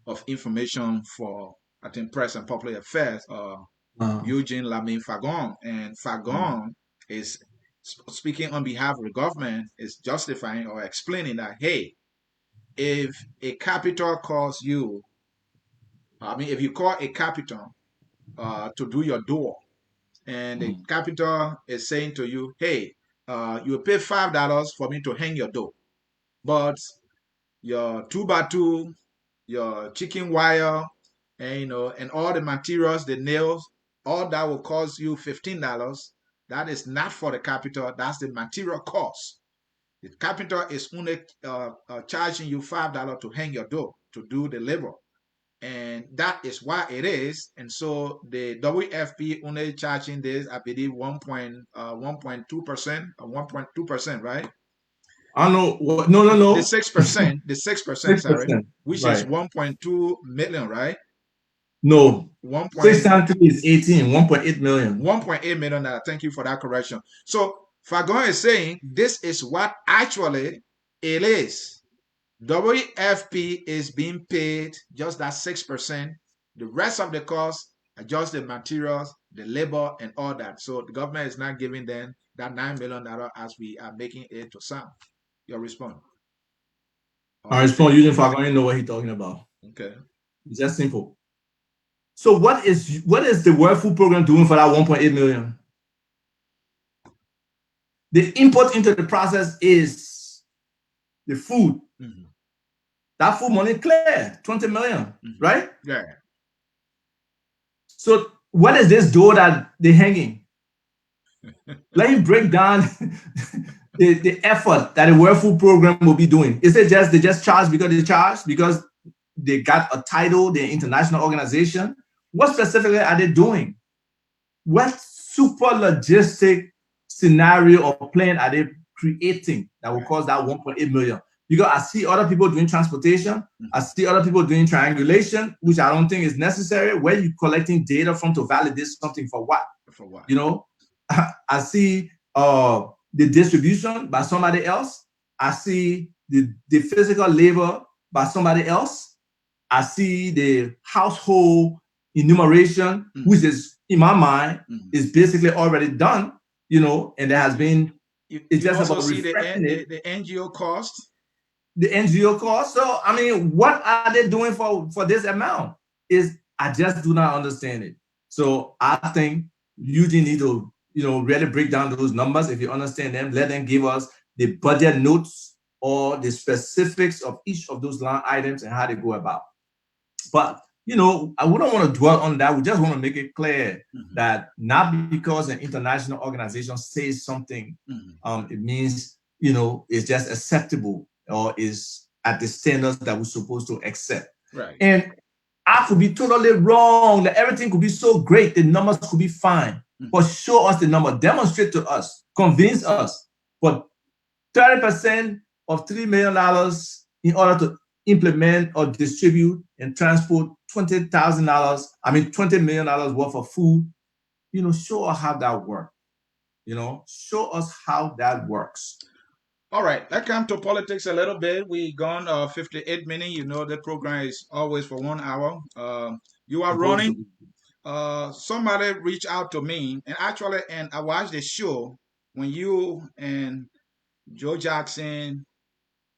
of Information for, I think, Press and Public Affairs, Eugene Lamin Fagon. And Fagon is speaking on behalf of the government, is justifying or explaining that, hey, if a capital calls you, if you call a capital to do your door, and the capital is saying to you, hey, you will pay $5 for me to hang your door, but your 2x2, your chicken wire, and and all the materials, the nails, all that will cost you $15. That is not for the capital. That's the material cost. The capital is only charging you $5 to hang your door, to do the labor, and that is why it is. And so the WFP only charging this, I believe, 1.2%, 1.2%, right? I don't know what, no. The 6%, the 6%, sorry, 6%, which is right. 1.2 million, right? No. 1. 6 times 3 is 18, 1.8 million. 1.8 million. Thank you for that correction. So Fagon is saying this is what actually it is. WFP is being paid just that 6%. The rest of the cost are just the materials, the labor, and all that. So the government is not giving them that $9 million as we are making it to sound. Your response? I respond using Fagon, you know what he's talking about. Okay. It's just simple. So what is the World Food Program doing for that 1.8 million? The input into the process is the food. Mm-hmm. That food money clear, 20 million, right? Yeah. So what is this door that they're hanging? Let him break down the effort that the World Food Program will be doing. Is it just they just charge because they charge, because they got a title, they're an international organization? What specifically are they doing? What super logistic scenario or plan are they creating that will cause that 1.8 million? Because I see other people doing transportation. I see other people doing triangulation, which I don't think is necessary. Where are you collecting data from to validate something for what? For what? You know, I see the distribution by somebody else. I see the physical labor by somebody else. I see the household enumeration, which is, in my mind, is basically already done, you know, and there has been, it's just also about see the NGO cost. The NGO cost. So, I mean, what are they doing for this amount? I just do not understand it. So I think you need to, you know, really break down those numbers. If you understand them, let them give us the budget notes or the specifics of each of those line items and how they go about. But, you know, I wouldn't want to dwell on that. We just want to make it clear that not because an international organization says something, it means, you know, it's just acceptable or is at the standards that we're supposed to accept. Right. And I could be totally wrong, that everything could be so great, the numbers could be fine. But show us the number, demonstrate to us, convince us. But 30% of $3 million in order to implement or distribute and transport $20 million worth of food, you know, show us how that works. You know, show us how that works. All right, let's come to politics a little bit. We gone 58 minutes. You know, the program is always for 1 hour. You are running. Somebody reached out to me, and actually, and I watched the show when you and Joe Jackson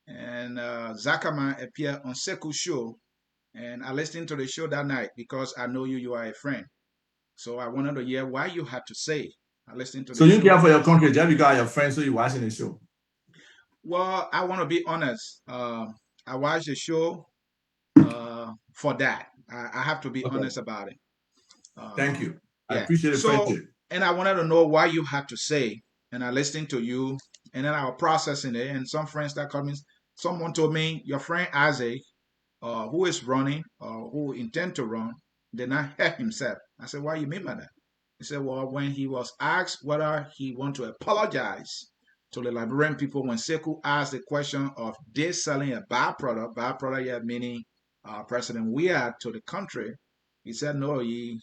and Zakama appear on Seku's show, and I listened to the show that night because I know you are a friend. So I wanted to hear why you had to say. I listened to the show. So you care for your country just because you're friends, so you're watching the show? Well, I want to be honest. I watched the show for that. I have to be honest about it. Thank you. I appreciate the friendship. And I wanted to know why you had to say, and I listened to you, and then I was processing it, and some friends that called me, someone told me, your friend Isaac, who is running, or who intend to run, did not help himself. I said, why you mean by that? He said, well, when he was asked whether he want to apologize to the Liberian people, when Seku asked the question of they selling a byproduct, yeah, meaning President Weah to the country, he said no, he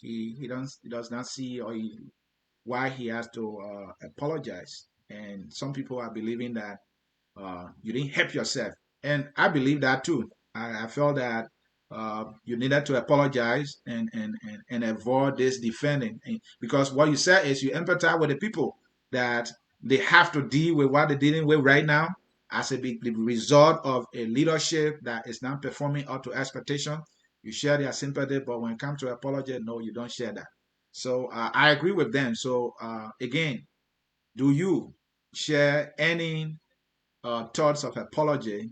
does not see why he has to apologize. And some people are believing that you didn't help yourself, and I believe that too. I felt that you needed to apologize and avoid this defending, because what you said is you empathize with the people that they have to deal with what they're dealing with right now as the result of a leadership that is not performing up to expectation. You share their sympathy, but when it comes to apology, no, you don't share that. So I agree with them. So again, do you share any thoughts of apology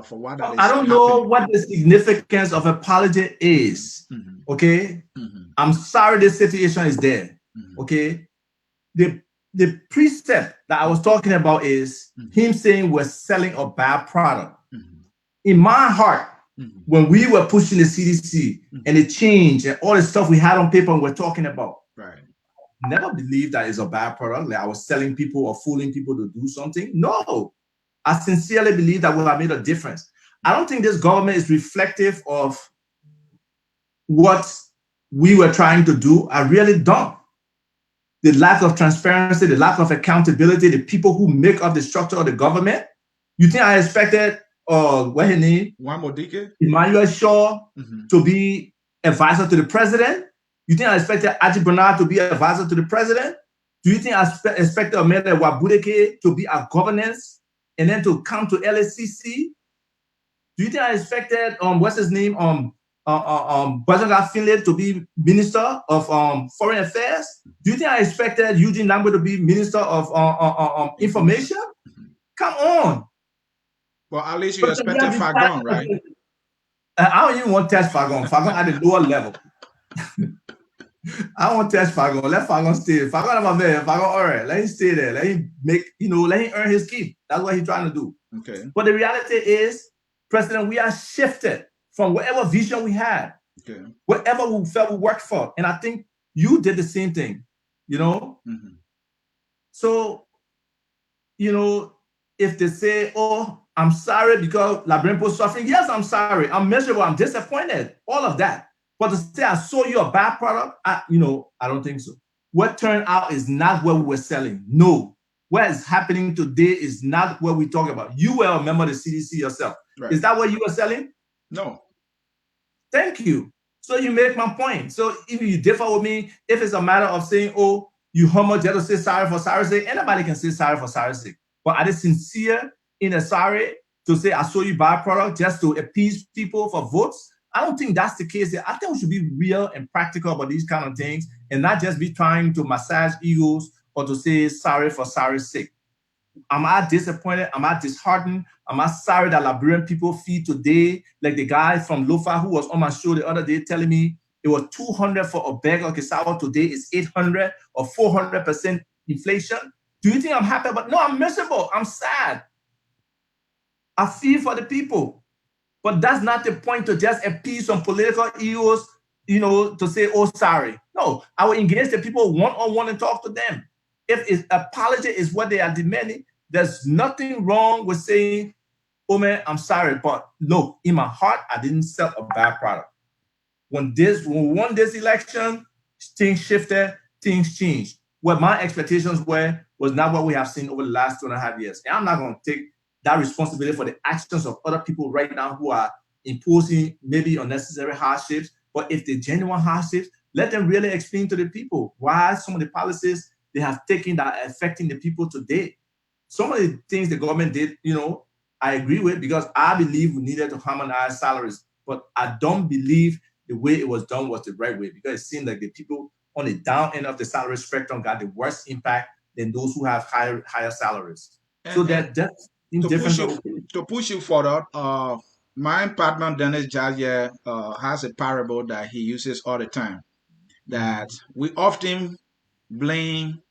for what that is I don't know what the significance of apology is. Okay, I'm sorry this situation is there. Okay, the precept that I was talking about is him saying we're selling a bad product. In my heart, when we were pushing the CDC and the change and all the stuff we had on paper and we're talking about, right, never believed that it's a bad product. Like I was selling people or fooling people to do something. No, I sincerely believe that we have made a difference. I don't think this government is reflective of what we were trying to do. I really don't. The lack of transparency, the lack of accountability, the people who make up the structure of the government. You think I expected what his name? Emmanuel Shaw to be advisor to the president? You think I expected Aji Bernard to be advisor to the president? Do you think I expected Omele Wabudeke to be a governance and then to come to LACC? Do you think I expected what's his name Bajaga Finlay to be Minister of Foreign Affairs? Do you think I expected Eugene Lambo to be Minister of Information? Come on. Well, at least you expected Fagon, right? I don't even want to test Fagon. Fagon at the lower level. I don't want to test Fagon. Let Fagon stay. Fagon, my man. Fagon, all right. Let him stay there. Let him make, let him earn his keep. That's what he's trying to do. Okay. But the reality is, President, we are shifted from whatever vision we had, whatever we felt we worked for. And I think you did the same thing, So, if they say, oh, I'm sorry because Liberian people suffering, yes, I'm sorry. I'm miserable. I'm disappointed. All of that. But to say I saw you a bad product, I don't think so. What turned out is not what we were selling. No. What is happening today is not what we talk about. You were a member of the CDC yourself. Right. Is that what you were selling? No. Thank you. So you make my point. So if you differ with me, if it's a matter of saying, oh, you humble just to say sorry for sorry's sake, anybody can say sorry for sorry's sake. But are they sincere in a sorry to say I saw you buy a product just to appease people for votes? I don't think that's the case. I think we should be real and practical about these kind of things and not just be trying to massage egos or to say sorry for sorry's sake. Am I disappointed? Am I disheartened? Am I sorry that Liberian people feel today, like the guy from Lofa who was on my show the other day telling me it was 200 for a bag of cassava, today is 800 or 400% inflation? Do you think I'm happy? But no, I'm miserable. I'm sad. I feel for the people. But that's not the point to just appease some political egos, to say, oh, sorry. No, I will engage the people one-on-one and talk to them. If apology is what they are demanding, there's nothing wrong with saying, oh man, I'm sorry, but no, in my heart, I didn't sell a bad product. When we won this election, things shifted, things changed. What my expectations were was not what we have seen over the last 2.5 years. And I'm not going to take that responsibility for the actions of other people right now who are imposing maybe unnecessary hardships. But if they're genuine hardships, let them really explain to the people why some of the policies they have taken that are affecting the people today. Some of the things the government did, I agree with, because I believe we needed to harmonize salaries. But I don't believe the way it was done was the right way, because it seemed like the people on the down end of the salary spectrum got the worst impact than those who have higher salaries. So that's different. To push you further, my partner Dennis Javier has a parable that he uses all the time, that we often blame,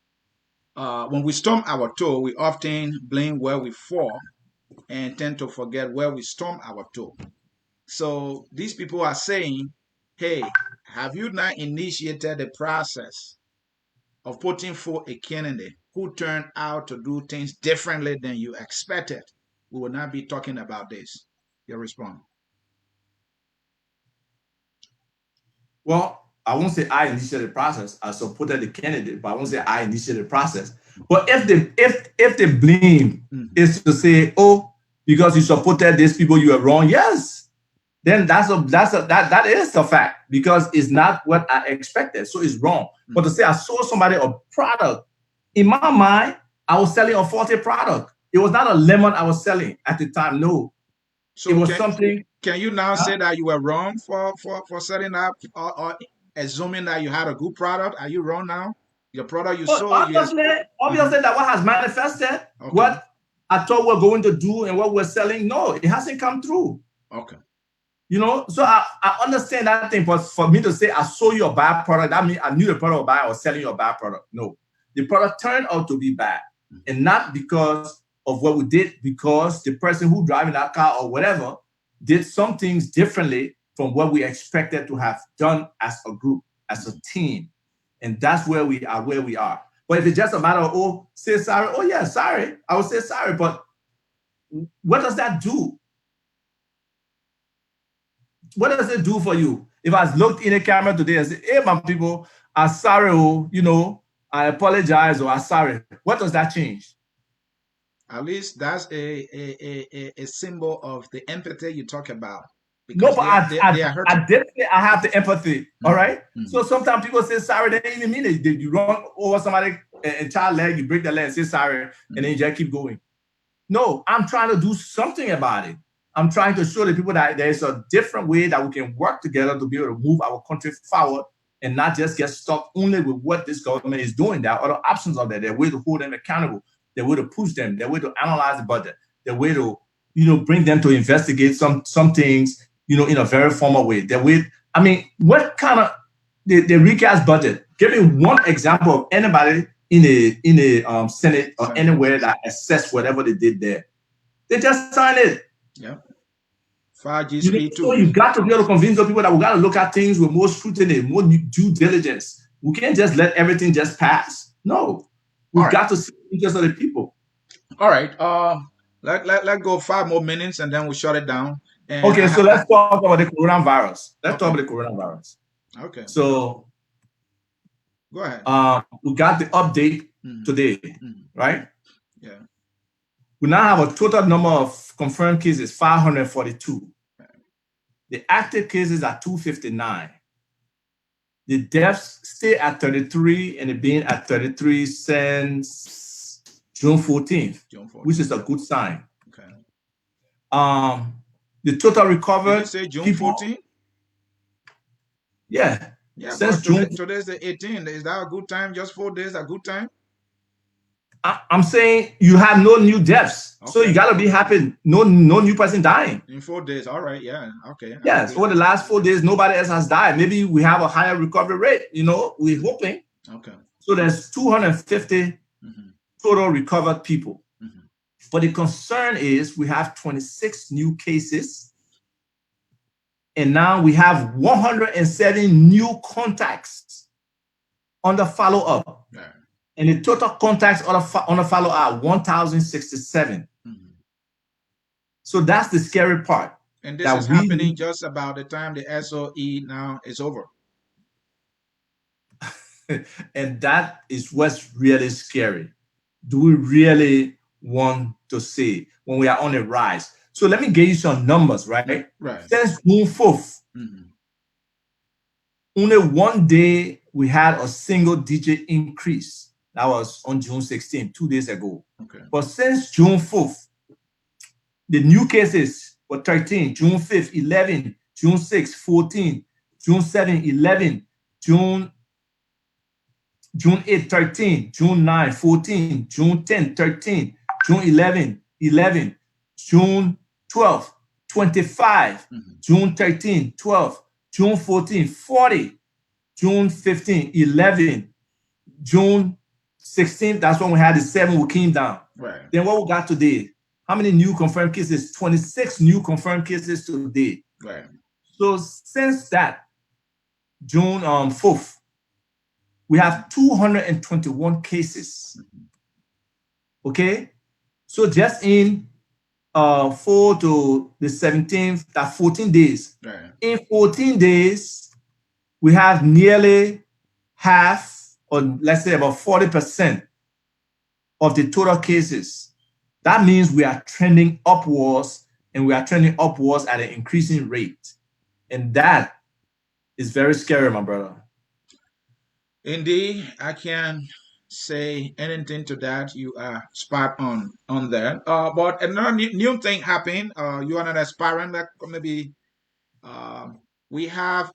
when we stump our toe, we often blame where we fall and tend to forget where we stump our toe. So these people are saying, hey, have you not initiated the process of putting forth a candidate who turned out to do things differently than you expected? We will not be talking about this. Your response. Well, I won't say I initiated the process. I supported the candidate, but I won't say I initiated the process. But if the blame is to say, oh, because you supported these people, you are wrong, yes, then that is a fact, because it's not what I expected, so it's wrong. But to say I sold somebody a product, in my mind, I was selling a faulty product. It was not a lemon I was selling at the time. No, so it was something. Can you now say that you were wrong for setting up or assuming that you had a good product? Are you wrong now? Your product you sold. Obviously, that what has manifested, what I thought we were going to do and what we're selling, no, it hasn't come through. Okay. So I understand that thing, but for me to say I sold you a bad product, that means I knew the product was bad, I was selling you a bad product. No, the product turned out to be bad, and not because of what we did, because the person who driving that car or whatever did some things differently from what we expected to have done as a group, as a team. And that's where we are. But if it's just a matter of, oh, say sorry, oh yeah, sorry, I would say sorry, but what does that do? What does it do for you? If I looked in a camera today and say, hey, my people, I'm sorry, I apologize, or I'm sorry, what does that change? At least that's a symbol of the empathy you talk about. No, Because but they are hurting. I did say I have the empathy. All right. So sometimes people say sorry, they didn't even mean it. You run over somebody, a child leg, you break the leg, and say sorry, and then you just keep going. No, I'm trying to do something about it. I'm trying to show the people that there's a different way that we can work together to be able to move our country forward and not just get stuck only with what this government is doing. There are other options out there. There are ways to hold them accountable. There are ways to push them. There are ways to analyze the budget. There are ways to, bring them to investigate some things, in a very formal way. There way, I mean, what kind of the recast budget? Give me one example of anybody in a Senate or anywhere that assess whatever they did there. They just signed it. Yeah. 5G speed too. So you got to be able to convince the people that we got to look at things with more scrutiny, more due diligence. We can't just let everything just pass. No, we've got to see the interest of the people. All right. Let go 5 more minutes and then we'll shut it down. And okay, so let's talk about the coronavirus. Let's talk about the coronavirus. Okay. So go ahead. We got the update today, right? Yeah. We now have a total number of confirmed cases, 542. The active cases are 259. The deaths stay at 33, and they've been at 33 since June 14th, which is a good sign. Okay. The total recovered. Did you say June 14th? Yeah. Yeah. Since today's the 18th. Is that a good time? Just 4 days a good time? I'm saying you have no new deaths, so you gotta be happy. No new person dying in 4 days. All right, yeah, okay. Yes, over the last 4 days, nobody else has died. Maybe we have a higher recovery rate. We're hoping. Okay. So there's 250 total recovered people. But the concern is we have 26 new cases, and now we have 107 new contacts under follow-up. Yeah. And the total contacts on the follow are 1,067. So that's the scary part. And this is happening just about the time the SOE now is over. And that is what's really scary. Do we really want to see when we are on a rise? So let me give you some numbers, right? Right. Since June 4th, only one day we had a single-digit increase. That was on June 16th, 2 days ago. Okay. But since June 4th, the new cases were 13, June 5th, 11, June 6th, 14, June 7th, 11, June 8th, 13, June 9th, 14, June 10th, 13, June 11th, 11, June 12th, 25, June 13th, 12, June 14th, 40, June 15th, 11, June 16th, that's when we had the 7, we came down. Right. Then what we got today? How many new confirmed cases? 26 new confirmed cases today. Right. So since that, June 4th, we have 221 cases. Okay? So just in 4 to the 17th, that's 14 days. Right. In 14 days, we have nearly half, or let's say about 40% of the total cases. That means we are trending upwards, and we are trending upwards at an increasing rate. And that is very scary, my brother. Indeed, I can't say anything to that. You are spot on that. But another new thing happened. You are not aspiring, like maybe we have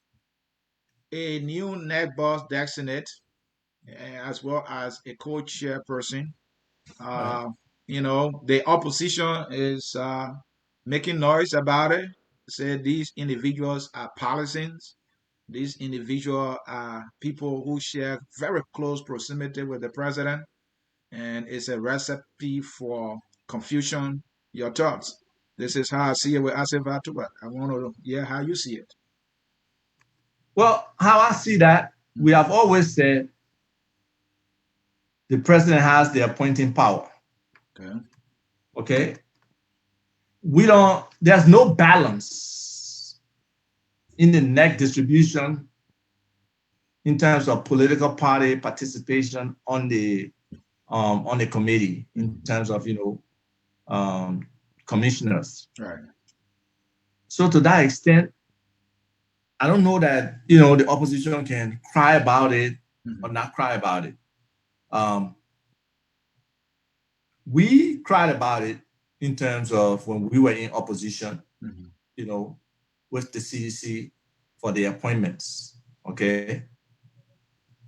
a new net boss designate, as well as a co-chairperson. The opposition is making noise about it. Say these individuals are partisans. These individuals are people who share very close proximity with the president, and it's a recipe for confusion. Your thoughts? This is how I see it with Vah Tukpah. I want to hear how you see it. Well, how I see that, we have always said the president has the appointing power. Okay. Okay. there's no balance in the net distribution in terms of political party participation on the committee, in terms of commissioners. Right. So to that extent, I don't know that the opposition can cry about it or not cry about it. We cried about it in terms of when we were in opposition, with the CDC for the appointments. Okay.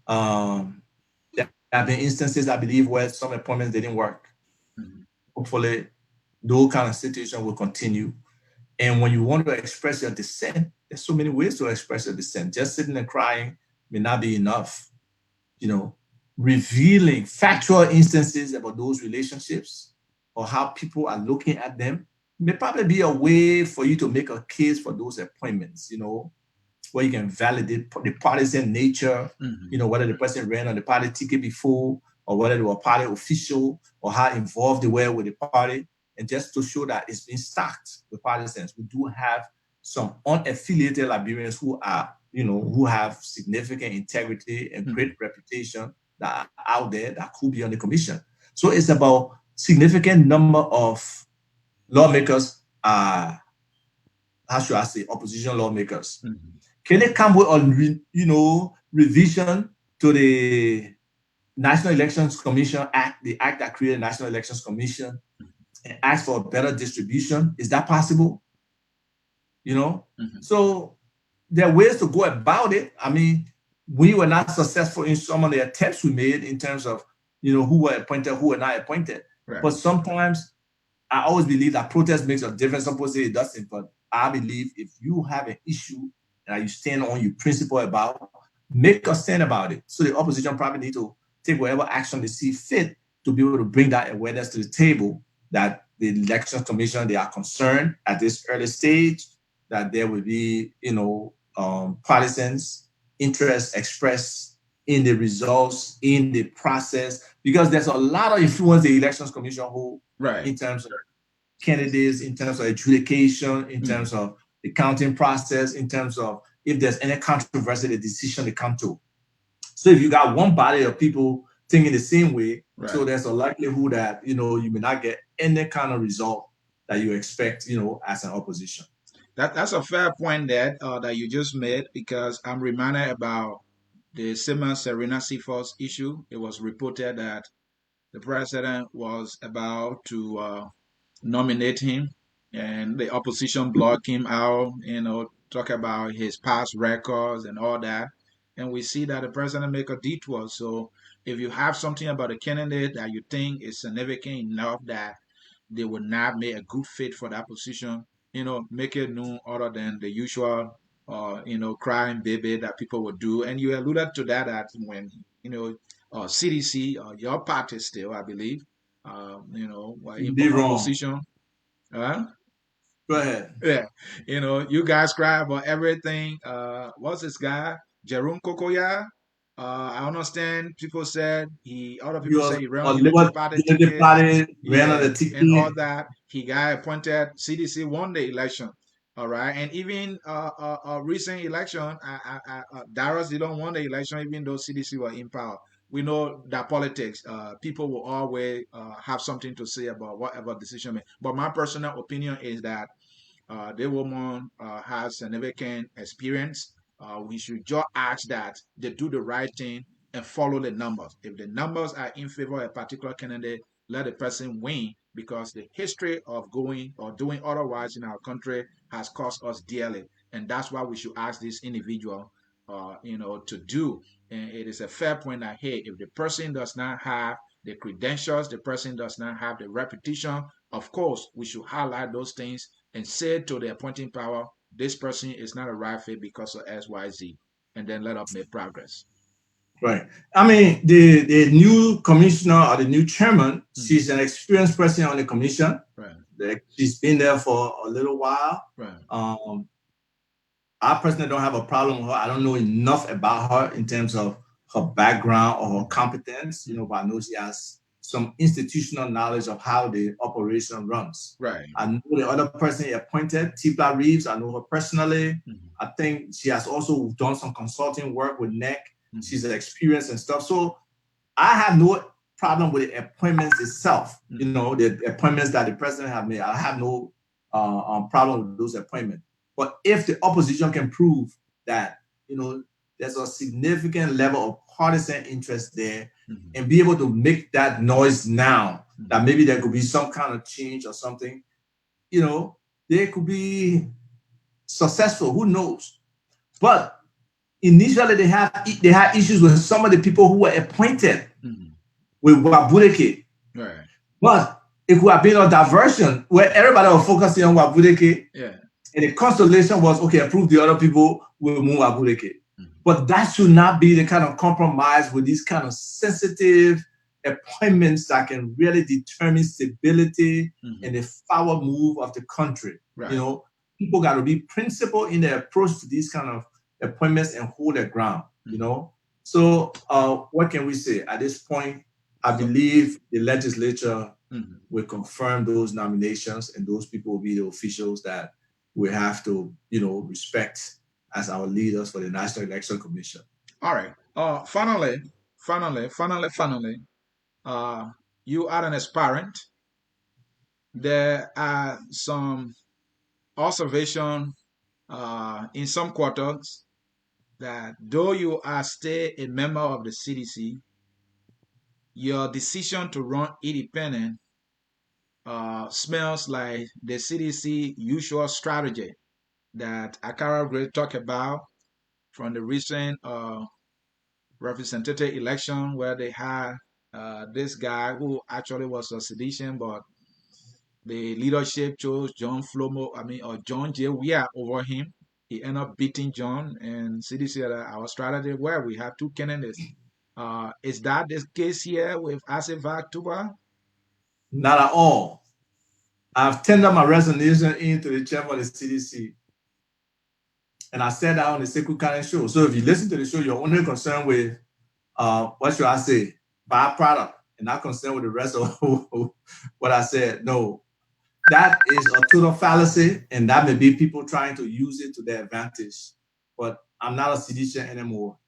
There have been instances, I believe, where some appointments didn't work. Hopefully, those kind of situations will continue. And when you want to express your dissent, there's so many ways to express your dissent. Just sitting and crying may not be enough. Revealing factual instances about those relationships or how people are looking at them may probably be a way for you to make a case for those appointments, where you can validate the partisan nature, whether the person ran on the party ticket before, or whether they were party official, or how involved they were with the party. And just to show that it's been stacked with partisans. We do have some unaffiliated Liberians who are, who have significant integrity and great reputation that are out there that could be on the commission. So it's about significant number of lawmakers, how should I say, opposition lawmakers. Can they come with a revision to the National Elections Commission Act, the act that created the National Elections Commission, and ask for a better distribution? Is that possible? So there are ways to go about it. I mean, we were not successful in some of the attempts we made in terms of, who were appointed, who were not appointed. Right. But sometimes I always believe that protest makes a difference. Some people say it doesn't, but I believe if you have an issue that you stand on your principle about, make a stand about it. So the opposition probably need to take whatever action they see fit to be able to bring that awareness to the table, that the Election Commission, they are concerned at this early stage that there will be, partisans' interest expressed in the results, in the process, because there's a lot of influence the Elections Commission hold, right, in terms of candidates, in terms of adjudication, in terms of the counting process, in terms of if there's any controversy, the decision they come to. So if you got one body of people thinking the same way, right, so there's a likelihood that, you may not get any kind of result that you expect, as an opposition. That's a fair point that you just made, because I'm reminded about the Simmons Serena Seaforth issue. It was reported that the president was about to nominate him, and the opposition blocked him out, talk about his past records and all that. And we see that the president make a detour. So if you have something about a candidate that you think is significant enough that they would not make a good fit for that position, make it known other than the usual, crying baby that people would do. And you alluded to that when, CDC, your party still, I believe, in opposition. Go ahead. Yeah, you guys cry about everything. What's this guy? Jerome Kokoya. I understand people said other people say he ran on Unity Party ticket, and all that. He got appointed. CDC won the election. All right, and even a recent election, Darius didn't won the election, even though CDC were in power. We know that politics, people will always have something to say about whatever decision made. But my personal opinion is that the woman has significant experience. We should just ask that they do the right thing and follow the numbers. If the numbers are in favor of a particular candidate, let the person win, because the history of going or doing otherwise in our country has cost us dearly. And that's why we should ask this individual, to do. And it is a fair point that, hey, if the person does not have the credentials, the person does not have the reputation, of course, we should highlight those things and say to the appointing power, this person is not a right fit because of XYZ, and then let us make progress. Right. I mean, the new commissioner or the new chairman, she's an experienced person on the commission. Right. She's been there for a little while. Right. I personally don't have a problem with her. I don't know enough about her in terms of her background or her competence, but I know she has some institutional knowledge of how the operation runs. Right. I know the other person he appointed, Tipla Reeves. I know her personally. I think she has also done some consulting work with NEC. She's experienced and stuff. So I have no problem with the appointments itself. You know, the appointments that the president have made. I have no problem with those appointments. But if the opposition can prove that, you know, there's a significant level of partisan interest there, and be able to make that noise now, that maybe there could be some kind of change or something, you know, they could be successful. Who knows? But initially, they had issues with some of the people who were appointed with Wabudeke. Right. But it could have been a diversion where everybody was focusing on Wabudeke. Yeah. And the constellation was, okay, approve the other people, we'll move Wabudeke. But that should not be the kind of compromise with these kind of sensitive appointments that can really determine stability and the forward move of the country. Right. You know, people got to be principled in their approach to these kind of appointments and hold their ground, you know. So what can we say? At this point, I believe the legislature will confirm those nominations, and those people will be the officials that we have to, you know, respect as our leaders for the National Election Commission. All right. Finally, you are an aspirant. There are some observation in some quarters that though you are still a member of the CDC, your decision to run independent smells like the CDC usual strategy that Akara Gray talked about from the recent representative election where they had this guy who actually was a sedition, but the leadership chose John J. Weah over him. He ended up beating John, and CDC said our strategy where we have two candidates. Is that the case here with Vah Tukpah? Not at all. I've tendered my resignation into the chair of the CDC. And I said that on the Sekou Kane show. So if you listen to the show, you're only concerned with, what should I say, byproduct, and not concerned with the rest of what I said. No, that is a total fallacy, and that may be people trying to use it to their advantage. But I'm not a seditious anymore.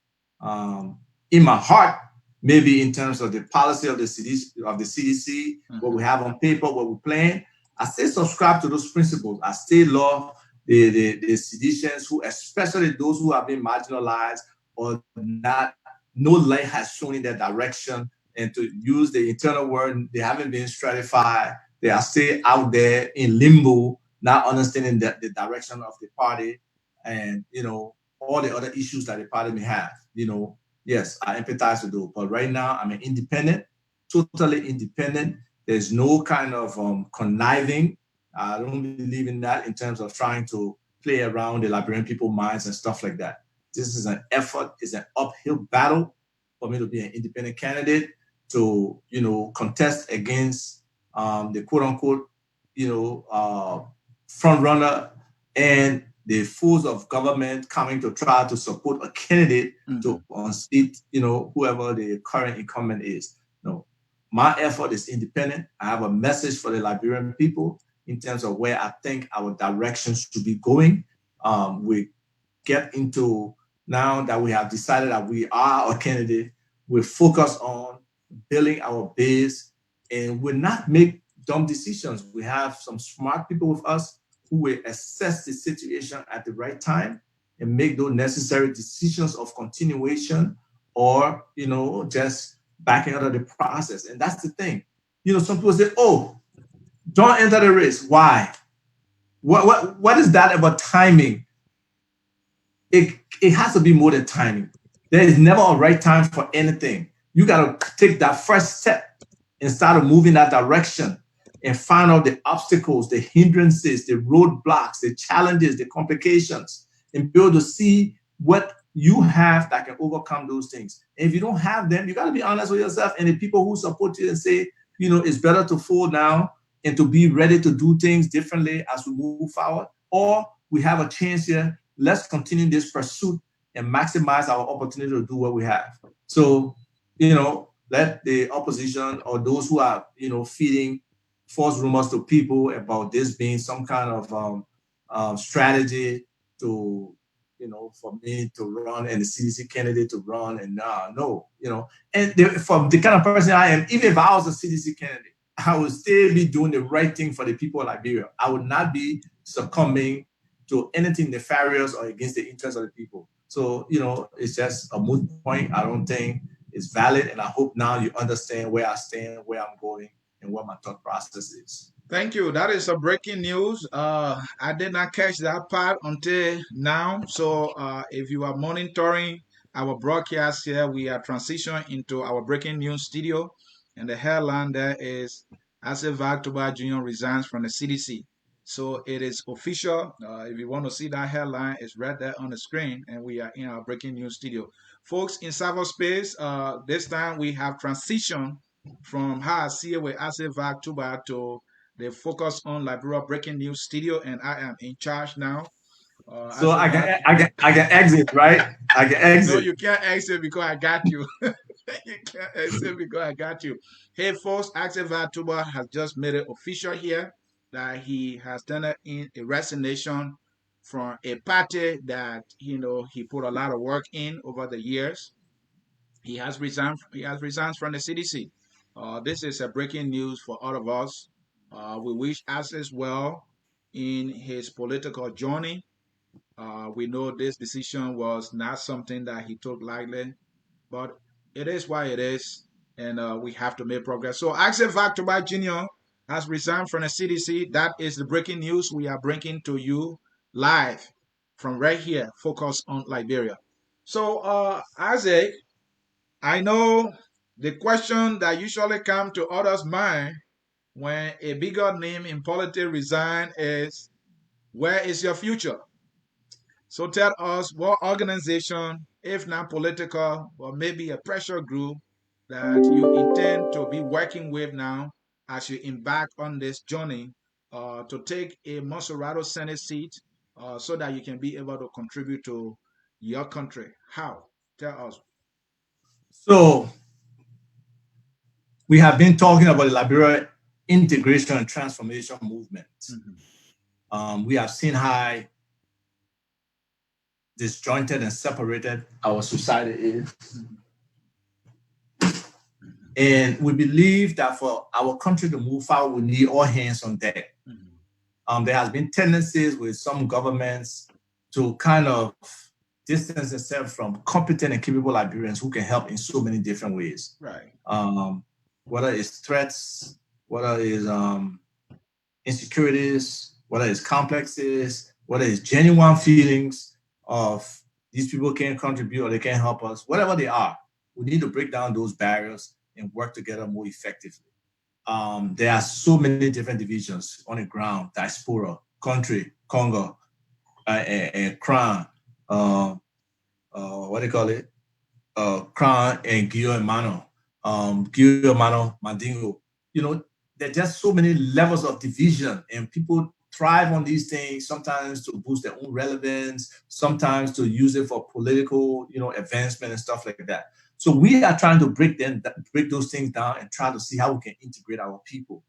In my heart, maybe in terms of the policy of the CDC, what we have on paper, what we're playing, I still subscribe to those principles. I still love the seditionists, who, especially those who have been marginalized or not, no light has shown in their direction, and to use the internal word, they haven't been stratified. They are still out there in limbo, not understanding the direction of the party, and, you know, all the other issues that the party may have. You know, yes, I empathize with those, but right now I'm an independent, totally independent. There's no kind of conniving. I don't believe in that in terms of trying to play around the Liberian people's minds and stuff like that. This is an effort, it's an uphill battle for me to be an independent candidate, to, you know, contest against the quote unquote, you know, front runner and the force of government coming to try to support a candidate to unseat, you know, whoever the current incumbent is. No, my effort is independent. I have a message for the Liberian people in terms of where I think our directions should be going. We get into, now that we have decided that we are a candidate, we focus on building our base, and will not make dumb decisions. We have some smart people with us who will assess the situation at the right time and make those necessary decisions of continuation, or, you know, just backing out of the process. And that's the thing. You know, some people say, oh, don't enter the race. Why? What is that about timing? It has to be more than timing. There is never a right time for anything. You got to take that first step and start moving that direction and find out the obstacles, the hindrances, the roadblocks, the challenges, the complications, and be able to see what you have that can overcome those things. And if you don't have them, you got to be honest with yourself and the people who support you and say, you know, it's better to fall down and to be ready to do things differently as we move forward, or we have a chance here. Let's continue this pursuit and maximize our opportunity to do what we have. So, you know, let the opposition or those who are, feeding false rumors to people about this being some kind of strategy to, for me to run and the CDC candidate to run, and no, and from the kind of person I am, even if I was a CDC candidate, I would still be doing the right thing for the people of Liberia. I would not be succumbing to anything nefarious or against the interests of the people. So, it's just a moot point. I don't think it's valid. And I hope now you understand where I stand, where I'm going, and what my thought process is. Thank you. That is a breaking news. I did not catch that part until now. So if you are monitoring our broadcast here, we are transitioning into our breaking news studio. And the headline there is Vah Tukpah Jr. resigns from the CDC. So it is official. If you want to see that headline, it's right there on the screen. And we are in our breaking news studio. Folks, in cyberspace, this time we have transitioned from HOW-I-C-8 with Vah Tukpah to the Focus on Liberia Breaking News Studio, and I am in charge now. So I can exit, right? I can exit. No, you can't exit because I got you. You can't exit because I got you. Hey, folks, Vah Tukpah has just made it official here that he has done it in a resignation from a party that he put a lot of work in over the years. He has resigned. He has resigned from the CDC. This is a breaking news for all of us. We wish Access well in his political journey. We know this decision was not something that he took lightly, but it is why it is, and we have to make progress. So, Vah Tukpah Jr. has resigned from the CDC. That is the breaking news we are bringing to you live from right here, Focus on Liberia. So, Isaac, I know the question that usually comes to others' mind when a bigger name in politics resign is, where is your future? So tell us what organization, if not political, or maybe a pressure group that you intend to be working with now as you embark on this journey to take a Monserrato Senate seat so that you can be able to contribute to your country. How? Tell us. So we have been talking about the Liberia integration and transformation movement. We have seen how disjointed and separated our society is. And we believe that for our country to move forward, we need all hands on deck. There has been tendencies with some governments to kind of distance themselves from competent and capable Liberians who can help in so many different ways. Right. Whether it's threats, whether it's insecurities, whether it's complexes, whether it's genuine feelings of these people can't contribute or they can't help us, whatever they are, we need to break down those barriers and work together more effectively. There are so many different divisions on the ground: diaspora, country, Congo, Crown, what do you call it? Crown and Guillermo, Mandingo. There are just so many levels of division, and people thrive on these things, sometimes to boost their own relevance, sometimes to use it for political, advancement and stuff like that. So we are trying to break those things down and try to see how we can integrate our people.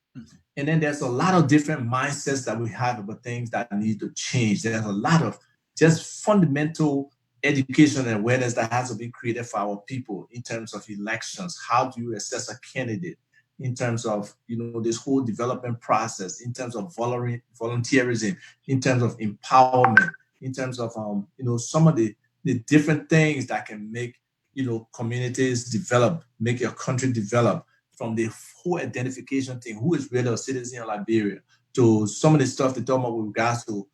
And then there's a lot of different mindsets that we have about things that need to change. There's a lot of just fundamental education and awareness that has to be created for our people in terms of elections. How do you assess a candidate? In terms of, this whole development process, in terms of volunteerism, in terms of empowerment, in terms of, some of the different things that can make, communities develop, make your country develop, from the whole identification thing, who is really a citizen of Liberia, to some of the stuff they talk about with regards to,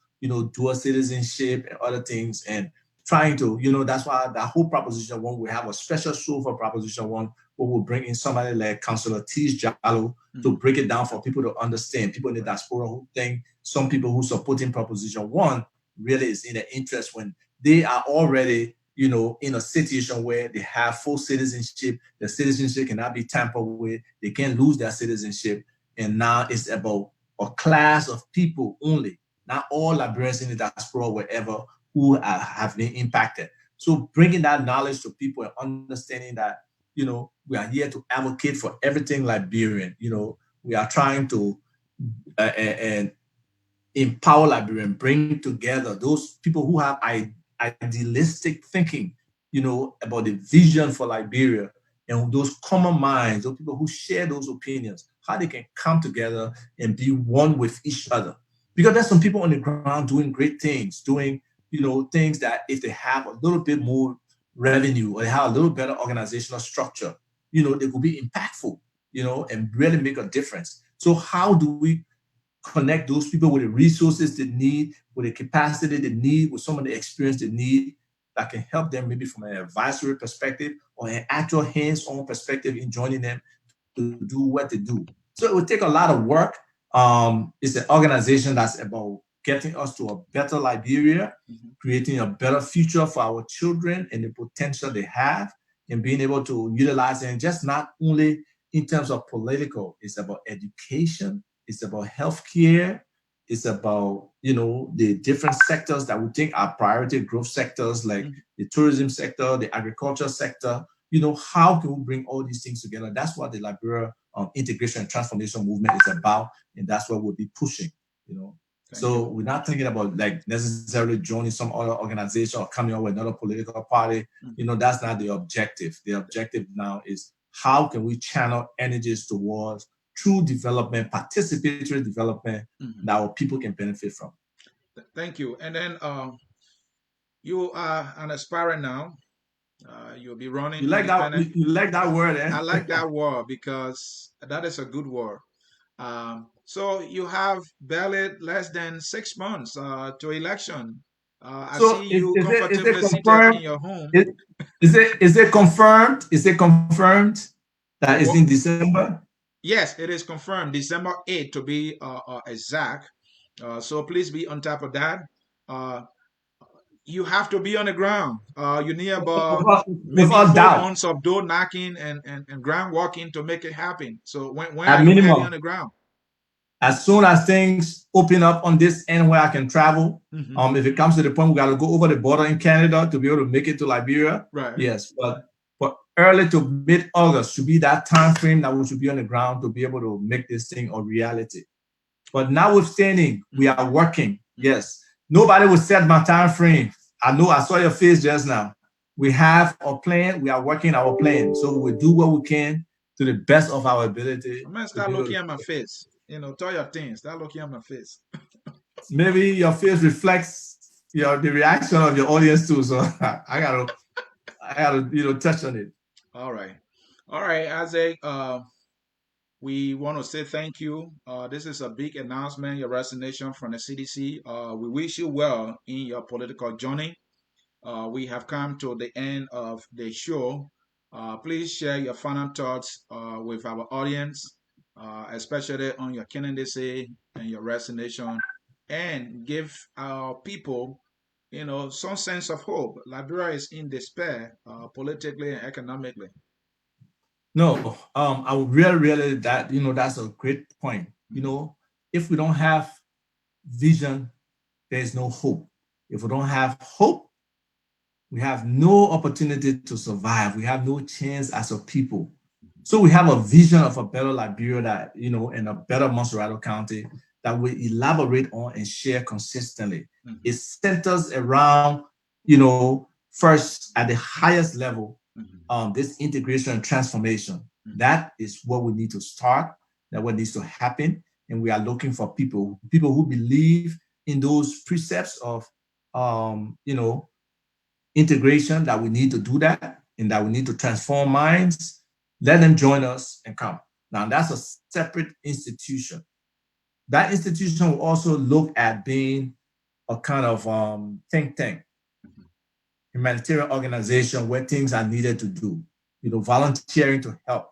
dual citizenship and other things, and trying to, that's why that whole Proposition 1, we have a special show for Proposition 1, where we'll bring in somebody like Councillor Tish Jallo to break it down for people to understand. People in the diaspora who think some people who supporting Proposition 1 really is in their interest when they are already, in a situation where they have full citizenship. Their citizenship cannot be tampered with. They can't lose their citizenship. And now it's about a class of people only, not all Liberians in the diaspora, wherever, who have been impacted. So bringing that knowledge to people and understanding that we are here to advocate for everything Liberian. We are trying to and empower Liberian, bring together those people who have idealistic thinking, about the vision for Liberia, and those common minds, those people who share those opinions, how they can come together and be one with each other. Because there's some people on the ground doing great things, doing, things that if they have a little bit more revenue or they have a little better organizational structure, they could be impactful, and really make a difference. So how do we connect those people with the resources they need, with the capacity they need, with some of the experience they need that can help them maybe from an advisory perspective or an actual hands-on perspective in joining them to do what they do. So it would take a lot of work. It's an organization that's about getting us to a better Liberia, creating a better future for our children and the potential they have, and being able to utilize it, and just not only in terms of political, it's about education, it's about healthcare. It's about, the different sectors that we think are priority growth sectors, like the tourism sector, the agriculture sector. How can we bring all these things together? That's what the Liberia Integration and Transformation Movement is about, and that's what we'll be pushing. So we're not thinking about like necessarily joining some other organization or coming up with another political party. That's not the objective. The objective now is how can we channel energies towards true development, participatory development that our people can benefit from. Thank you. And then you are an aspirant now. You'll be running You like independent. that? You like that word, eh? I like that word because that is a good word. So you have barely less than 6 months to election. I So see is, you is it is comfortably it seated in confirmed? your home. Is it confirmed? Is it confirmed that it's What? in December? Yes, it is confirmed, December 8th to be exact. So please be on top of that. Uh, you have to be on the ground. You need about maybe Without 4 months doubt. of door knocking and ground walking to make it happen. So when are At you heavy on minimum. the ground? As soon as things open up on this end where I can travel, if it comes to the point we got to go over the border in Canada to be able to make it to Liberia, Right. yes. But early to mid-August should be that time frame that we should be on the ground to be able to make this thing a reality. But notwithstanding, we are working. Yes. Nobody will set my time frame. I know I saw your face just now. We have a plan. We are working our plan. So we do what we can to the best of our ability I'm gonna to start be able looking to. at my face. Tell your things. Start looking at my face. Maybe your face reflects the reaction of your audience too. So I gotta touch on it. All right. All right, Isaac. We want to say thank you. This is a big announcement, your resignation from the CDC. We wish you well in your political journey. We have come to the end of the show. Please share your final thoughts with our audience, especially on your candidacy and your resignation, and give our people, some sense of hope. Liberia is in despair, politically and economically. No, I would really that's a great point. If we don't have vision, there's no hope. If we don't have hope, we have no opportunity to survive. We have no chance as a people. So we have a vision of a better Liberia that, in a better Monserrato County that we elaborate on and share consistently. It centers around, first at the highest level, this integration and transformation. That is what we need to start, that what needs to happen. And we are looking for people who believe in those precepts of, integration, that we need to do that and that we need to transform minds. Let them join us and come. Now, that's a separate institution. That institution will also look at being a kind of think tank, humanitarian organization where things are needed to do, volunteering to help.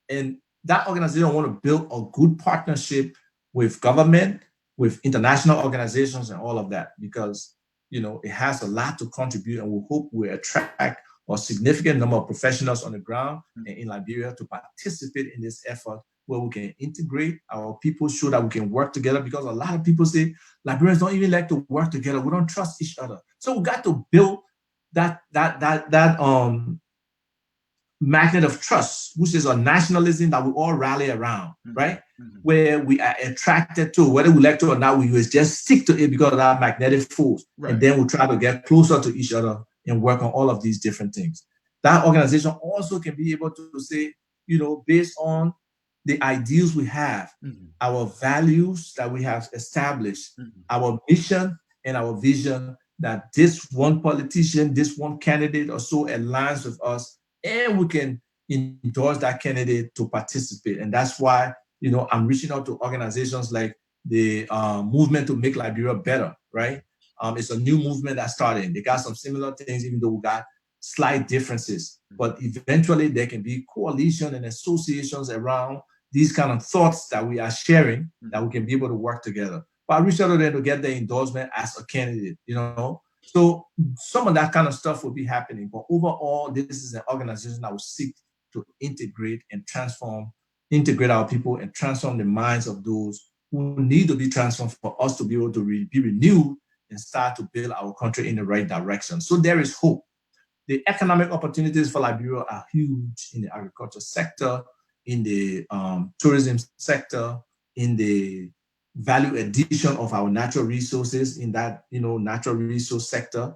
And that organization want to build a good partnership with government, with international organizations and all of that, because, it has a lot to contribute, and we hope we attract a significant number of professionals on the ground and in Liberia to participate in this effort where we can integrate our people, so that we can work together, because a lot of people say Liberians don't even like to work together. We don't trust each other. So we got to build that magnet of trust, which is a nationalism that we all rally around, right? Where we are attracted to, whether we like to or not, we just stick to it because of that magnetic force. And then we try to get closer to each other and work on all of these different things. That organization also can be able to say, based on the ideals we have, our values that we have established, our mission and our vision, that this one politician, this one candidate or so aligns with us, and we can endorse that candidate to participate. And that's why, I'm reaching out to organizations like the Movement to Make Liberia Better, right? It's a new movement that's starting. They got some similar things, even though we got slight differences. But eventually there can be coalition and associations around these kind of thoughts that we are sharing, that we can be able to work together. But I reached out to them to get their endorsement as a candidate, So some of that kind of stuff will be happening. But overall, this is an organization that will seek to integrate and integrate our people and transform the minds of those who need to be transformed for us to be able to be renewed and start to build our country in the right direction. So there is hope. The economic opportunities for Liberia are huge in the agriculture sector, in the tourism sector, in the value addition of our natural resources in that, natural resource sector,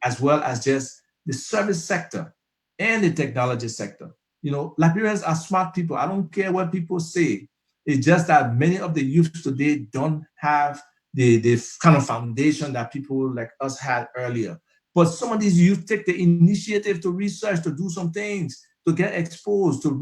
as well as just the service sector and the technology sector. Liberians are smart people. I don't care what people say. It's just that many of the youth today don't have the kind of foundation that people like us had earlier. But some of these youth take the initiative to research, to do some things, to get exposed, to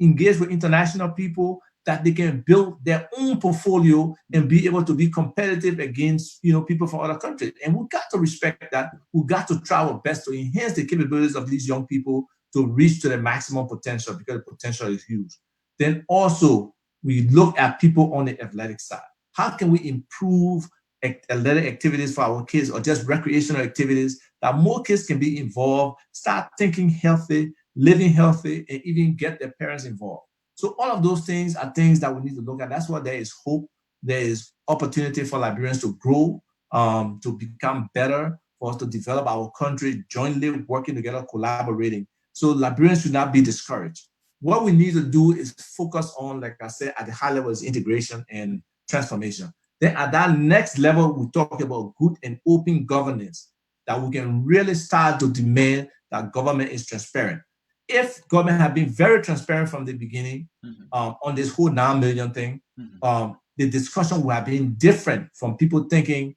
engage with international people, that they can build their own portfolio and be able to be competitive against, people from other countries. And we've got to respect that. We've got to try our best to enhance the capabilities of these young people to reach to their maximum potential, because the potential is huge. Then also, we look at people on the athletic side. How can we improve athletic activities for our kids, or just recreational activities, that more kids can be involved, start thinking healthy, living healthy, and even get their parents involved? So all of those things are things that we need to look at. That's why there is hope. There is opportunity for Liberians to grow, to become better, for us to develop our country jointly, working together, collaborating. So Liberians should not be discouraged. What we need to do is focus on, like I said, at the high level is integration and transformation. Then at that next level, we talk about good and open governance, that we can really start to demand that government is transparent. If government had been very transparent from the beginning, on this whole 9 million thing, the discussion would have been different from people thinking,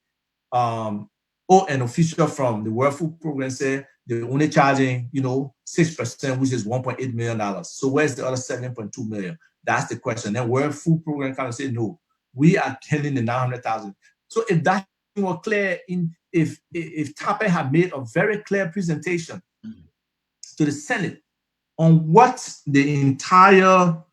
an official from the World Food Program said they're only charging, 6%, which is $1.8 million. So where's the other 7.2 million? That's the question. Then World Food Program kind of said, no, we are telling the 900,000. So if that were clear, if TAPE had made a very clear presentation to the Senate on what the entire,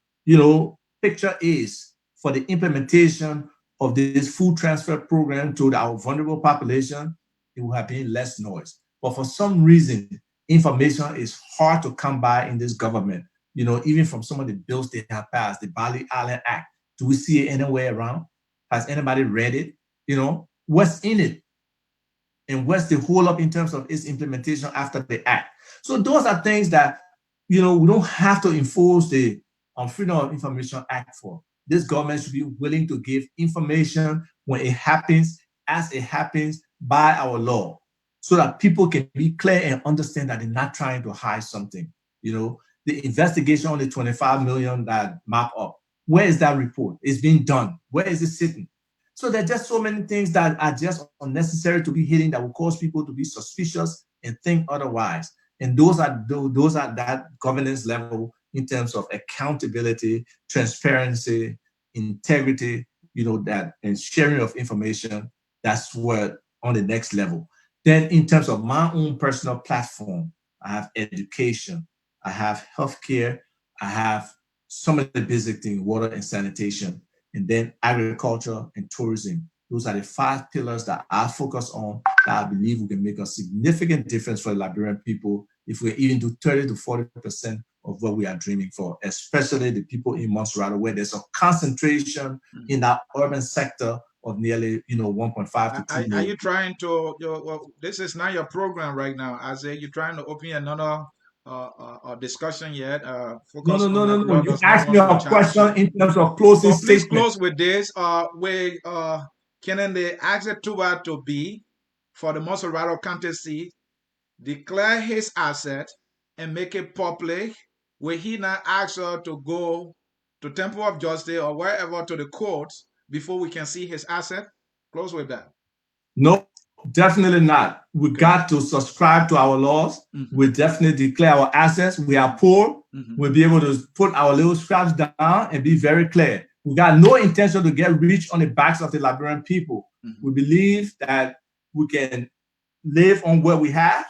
picture is for the implementation of this food transfer program to our vulnerable population, it will have been less noise. But for some reason, information is hard to come by in this government. Even from some of the bills they have passed, the Bali Island Act, do we see it anywhere around? Has anybody read it? What's in it? And what's the hold up in terms of its implementation after the act? So those are things that, we don't have to enforce the Freedom of Information Act for. This government should be willing to give information when it happens, as it happens, by our law, so that people can be clear and understand that they're not trying to hide something. The investigation on the 25 million that map up, where is that report? It's being done. Where is it sitting? So there are just so many things that are just unnecessary to be hidden, that will cause people to be suspicious and think otherwise. And those are that governance level in terms of accountability, transparency, integrity, that, and sharing of information. That's what on the next level. Then in terms of my own personal platform, I have education, I have healthcare, I have some of the basic things, water and sanitation, and then agriculture and tourism. Those are the 5 pillars that I focus on, that I believe we can make a significant difference for the Liberian people if we even do 30 to 40% of what we are dreaming for, especially the people in Montserrat, where there's a concentration in that urban sector of nearly 1.5 to 2 million. Are you trying to, this is not your program right now, Isaiah, you're trying to open another discussion yet. No. Focus on Liberia You does not asked me want to a charge question you. in terms of closing So please statement. close with this. Can they ask the Tuba to be for the Monserrato County seat, declare his asset and make it public? Will he not ask her to go to Temple of Justice or wherever to the courts before we can see his asset? Close with that. No, definitely not. We got to subscribe to our laws. We definitely declare our assets. We are poor. We'll be able to put our little scraps down and be very clear. We got no intention to get rich on the backs of the Liberian people. We believe that we can live on what we have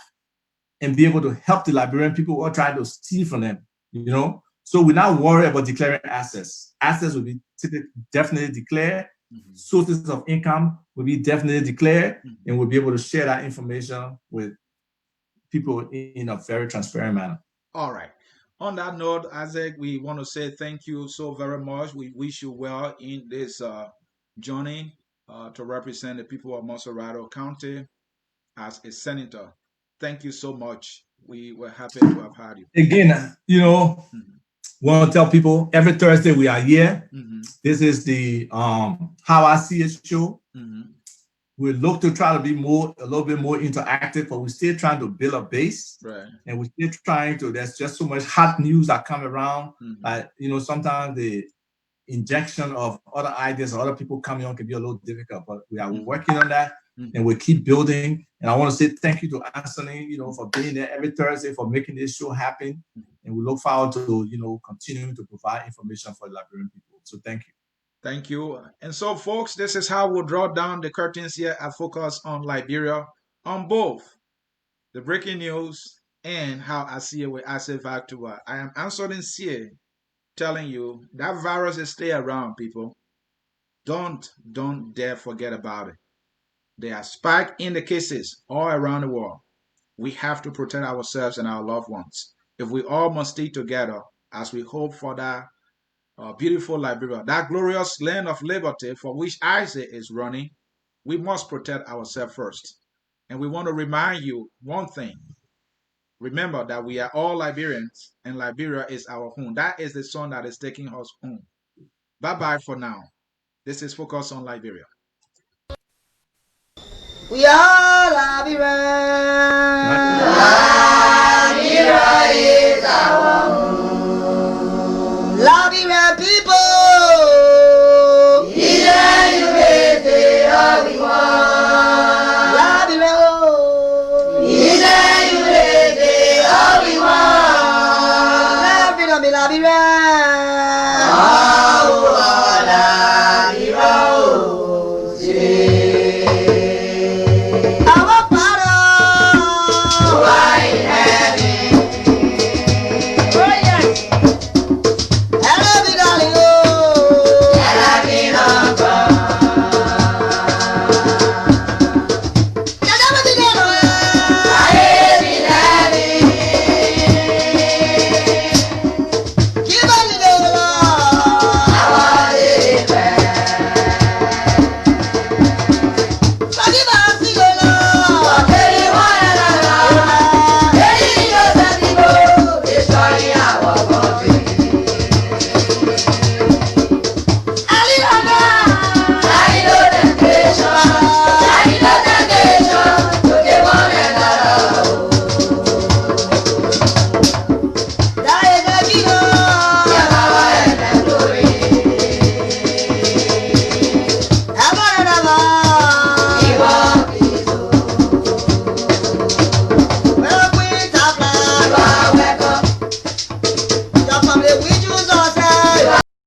and be able to help the Liberian people who are trying to steal from them, you know? So we're not worried about declaring assets. Assets will be definitely declared. Sources of income will be definitely declared, and we'll be able to share that information with people in a very transparent manner. All right. On that note, Isaac, we want to say thank you so very much. We wish you well in this journey to represent the people of Monserrato County as a senator. Thank you so much. We were happy to have had you. Again, you know, want to tell people every Thursday we are here. This is the How-I-C-8 show. We look to try to be a little bit more interactive, but we're still trying to build a base. Right. And we're still trying to, there's just so much hot news that come around. Like, you know, sometimes the injection of other ideas or other people coming on can be a little difficult, but we are working on that and we keep building. And I want to say thank you to Ansony, you know, for being there every Thursday, for making this show happen. And we look forward to, you know, continuing to provide information for the Liberian people. So thank you. Thank you. And so, folks, this is how we'll draw down the curtains here at Focus on Liberia on both the breaking news and how I see it with Vah Tukpah. I am answering Sieh, telling you that virus is still around, people. Don't dare forget about it. There are spike in the cases all around the world. We have to protect ourselves and our loved ones. If we all must stay together as we hope for that beautiful Liberia, that glorious land of liberty for which Isaac is running, we must protect ourselves first. And we want to remind you one thing. Remember that we are all Liberians and Liberia is our home. That is the sun that is taking us home. Bye-bye for now. This is Focus on Liberia. We are